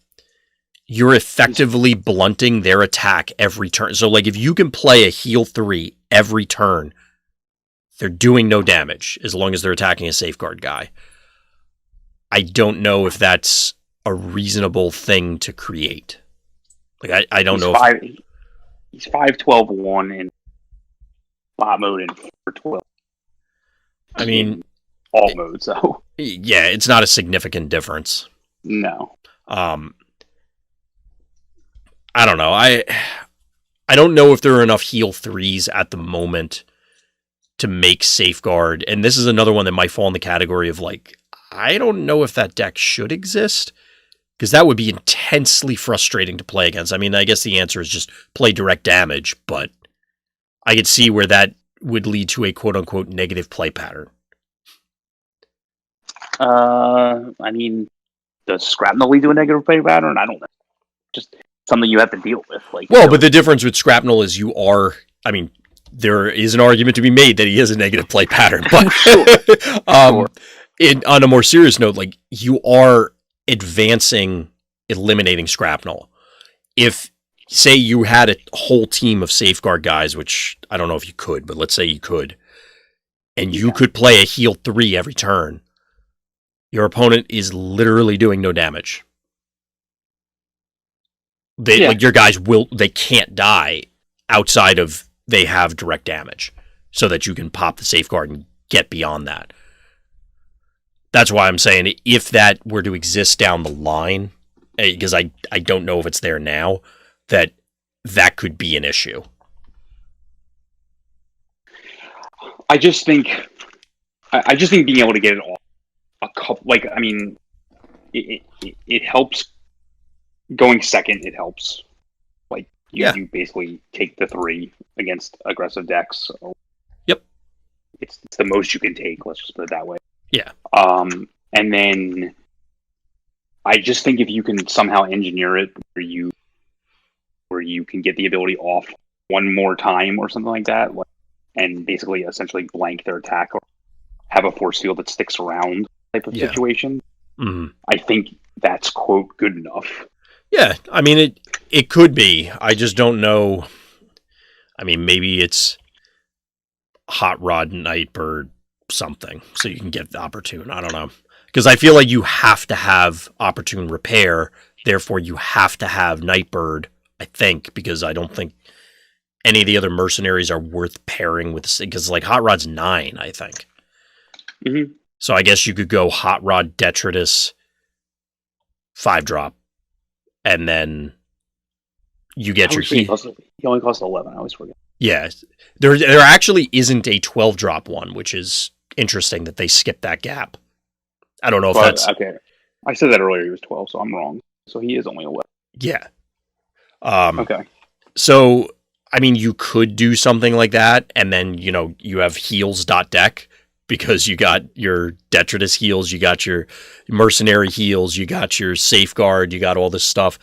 you're effectively blunting their attack every turn. So, like, if you can play a heal 3 every turn, they're doing no damage as long as they're attacking a Safeguard guy. I don't know if that's a reasonable thing to create. Like, I don't know. He's 5-12-1 in bot mode and 4-12. I mean, all modes, so yeah, it's not a significant difference. No. I don't know. I don't know if there are enough heal 3s at the moment to make Safeguard. And this is another one that might fall in the category of, like, I don't know if that deck should exist, because that would be intensely frustrating to play against. I mean, I guess the answer is just play direct damage, but I could see where that would lead to a quote-unquote negative play pattern. I mean, does Scrapnel lead to a negative play pattern? I don't know. Just something you have to deal with. Like, well, but the difference with Scrapnel is I mean, there is an argument to be made that he has a negative play pattern, but sure. On a more serious note, like, you are advancing, eliminating Scrapnel. If, say, you had a whole team of Safeguard guys, which I don't know if you could, but let's say you could, and you could play a heal 3 every turn, your opponent is literally doing no damage. Like, your guys they can't die outside of they have direct damage, so that you can pop the Safeguard and get beyond that. That's why I'm saying if that were to exist down the line, because I don't know if it's there now, that could be an issue. I just think being able to get it off a couple, like, I mean, it helps. Going second, it helps. Like, you basically take the 3 against aggressive decks. So yep, it's the most you can take. Let's just put it that way. Yeah. And then I just think if you can somehow engineer it where you can get the ability off one more time or something like that, and basically essentially blank their attack or have a force field that sticks around type of situation. Mm-hmm. I think that's, quote, good enough. Yeah, I mean, it could be. I just don't know. I mean, maybe it's Hot Rod, Nightbird, something, so you can get the Opportune. I don't know. Because I feel like you have to have Opportune Repair, therefore you have to have Nightbird, I think, because I don't think any of the other mercenaries are worth pairing with, because like Hot Rod's 9, I think. Mm-hmm. So I guess you could go Hot Rod, Detritus, 5-drop, and then you get your He only costs 11. I always forget. Yeah, there actually isn't a 12-drop one, which is interesting that they skipped that gap. I don't know if that's okay. I said that earlier. He was 12, so I'm wrong. So he is only 11. yeah. Okay. So I mean, you could do something like that, and then you have heals.deck because you got your Detritus heals, you got your mercenary heals, you got your safeguard, you got all this stuff.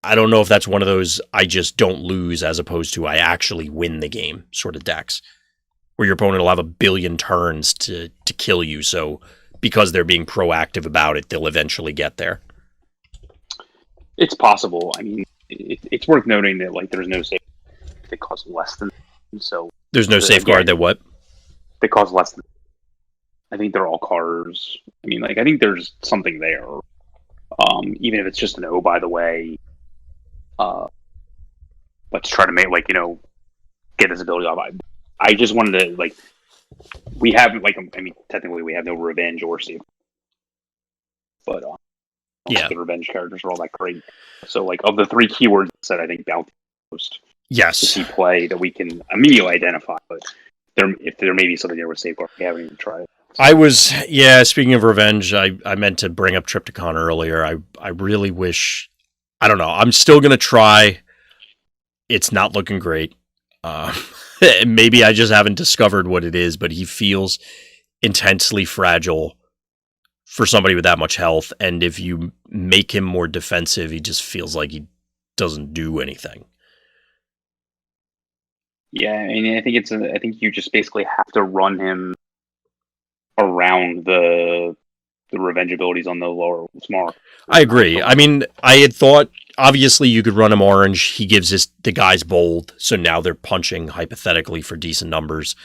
I don't know if that's one of those I just don't lose as opposed to I actually win the game sort of decks, where your opponent will have a billion turns to kill you. So because they're being proactive about it, they'll eventually get there. It's possible. I mean, it's worth noting that like there's no safeguard that costs less than. So there's no safeguard that what? That costs less than. I think they're all cards. I mean, like I think there's something there. Even if it's just an oh by the way. Let's try to make get this ability off. I just wanted to we have technically we have no revenge or save, but the revenge characters are all that great. So of the 3 keywords that I think bounty most to see play that we can immediately identify, but if there may be something there with safeguard, we haven't even tried it. Speaking of revenge, I meant to bring up Triptychon earlier. I really wish. I don't know. I'm still going to try. It's not looking great. Maybe I just haven't discovered what it is, but he feels intensely fragile for somebody with that much health. And if you make him more defensive, he just feels like he doesn't do anything. Yeah, I mean, I think you just basically have to run him around the revenge abilities on the lower smart. I agree. I mean, I had thought obviously you could run him orange. He gives the guys bold, so now they're punching hypothetically for decent numbers.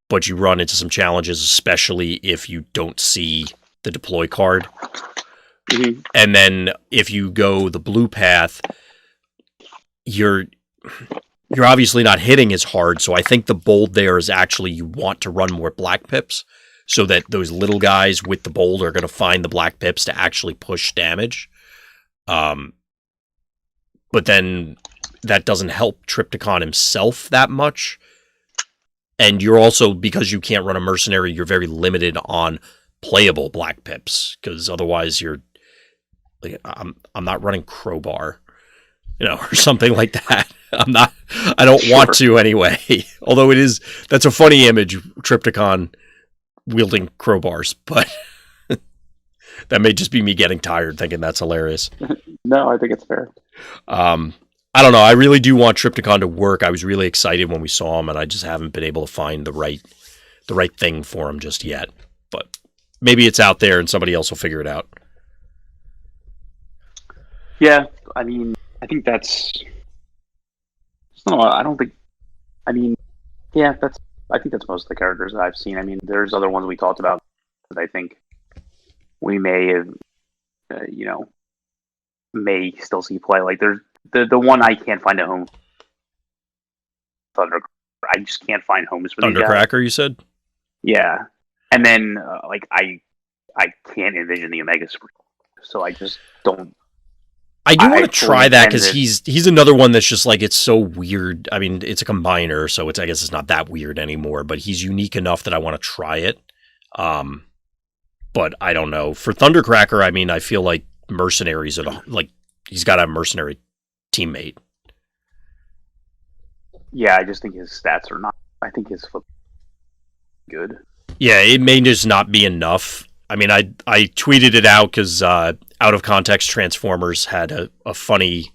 But you run into some challenges, especially if you don't see the deploy card. Mm-hmm. And then if you go the blue path, you're obviously not hitting as hard. So I think the bold there is actually you want to run more black pips, so that those little guys with the bold are going to find the black pips to actually push damage. But then that doesn't help Triptychon himself that much. And you're also, because you can't run a mercenary, you're very limited on playable black pips, because otherwise you're like, I'm not running Crowbar, or something like that. I don't want to anyway. Although that's a funny image, Triptychon wielding crowbars, but that may just be me getting tired thinking that's hilarious. No, I think it's fair. I don't know. I really do want Triptychon to work. I was really excited when we saw him, and I just haven't been able to find the right thing for him just yet. But maybe it's out there and somebody else will figure it out. Yeah, I mean, I think that's. No, I don't think. I mean, yeah, I think that's most of the characters that I've seen. I mean, there's other ones we talked about that I think we may have, may still see play. Like there's the one I can't find a home. Thunder. I just can't find homes for Thundercracker, you said? Yeah, and then I can't envision the Omega Spree, so I just don't. I do want to try that because he's another one that's just like, it's so weird. I mean, it's a combiner, so I guess it's not that weird anymore, but he's unique enough that I want to try it. But I don't know. For Thundercracker, I mean, I feel like mercenaries he's got a mercenary teammate. Yeah, I just think his stats are not. I think his flip good. Yeah, it may just not be enough. I mean, I tweeted it out because Out of Context Transformers had a funny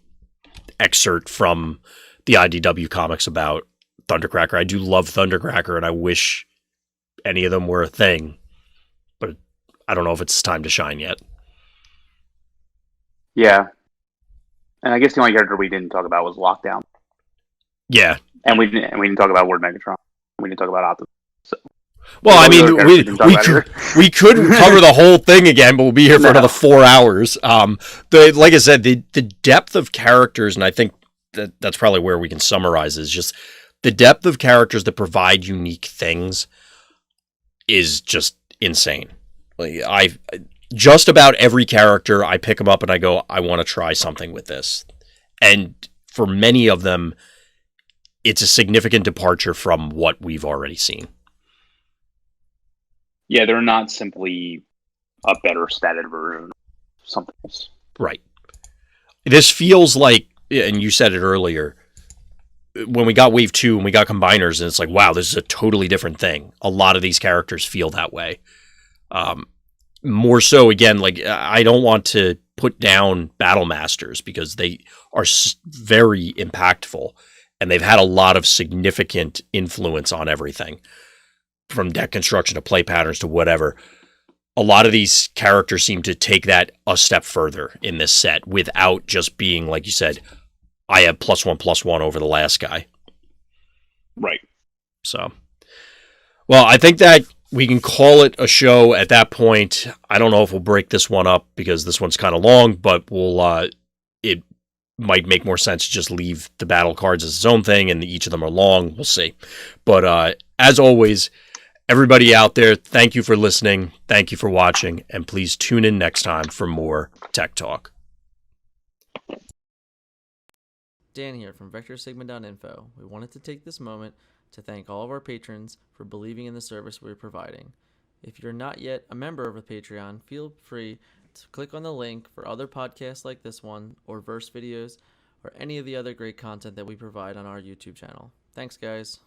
excerpt from the IDW comics about Thundercracker. I do love Thundercracker, and I wish any of them were a thing, but I don't know if it's time to shine yet. Yeah. And I guess the only character we didn't talk about was Lockdown. Yeah. And we didn't talk about Word Megatron. We didn't talk about Optimus. So, Well, I those mean, other characters didn't talk about either. we could cover the whole thing again, but we'll be here for No. another 4 hours. Like I said, the depth of characters, and I think that's probably where we can summarize, is just the depth of characters that provide unique things is just insane. Like, just about every character, I pick them up and I go, I want to try something with this. And for many of them, it's a significant departure from what we've already seen. Yeah, they're not simply a better statted version of something else. Right. This feels like, and you said it earlier, when we got Wave 2 and we got Combiners, and it's like, wow, this is a totally different thing. A lot of these characters feel that way. More so, again, like, I don't want to put down Battle Masters because they are very impactful, and they've had a lot of significant influence on everything, from deck construction to play patterns to whatever. A lot of these characters seem to take that a step further in this set without just being, like you said, I have +1/+1 over the last guy. Right. So, well, I think that we can call it a show at that point. I don't know if we'll break this one up because this one's kind of long, but we'll, it might make more sense to just leave the battle cards as its own thing, and each of them are long. We'll see. But as always, everybody out there, thank you for listening. Thank you for watching. And please tune in next time for more Tech Talk. Dan here from VectorSigma.info. We wanted to take this moment to thank all of our patrons for believing in the service we're providing. If you're not yet a member of a Patreon, feel free to click on the link for other podcasts like this one, or verse videos, or any of the other great content that we provide on our YouTube channel. Thanks, guys.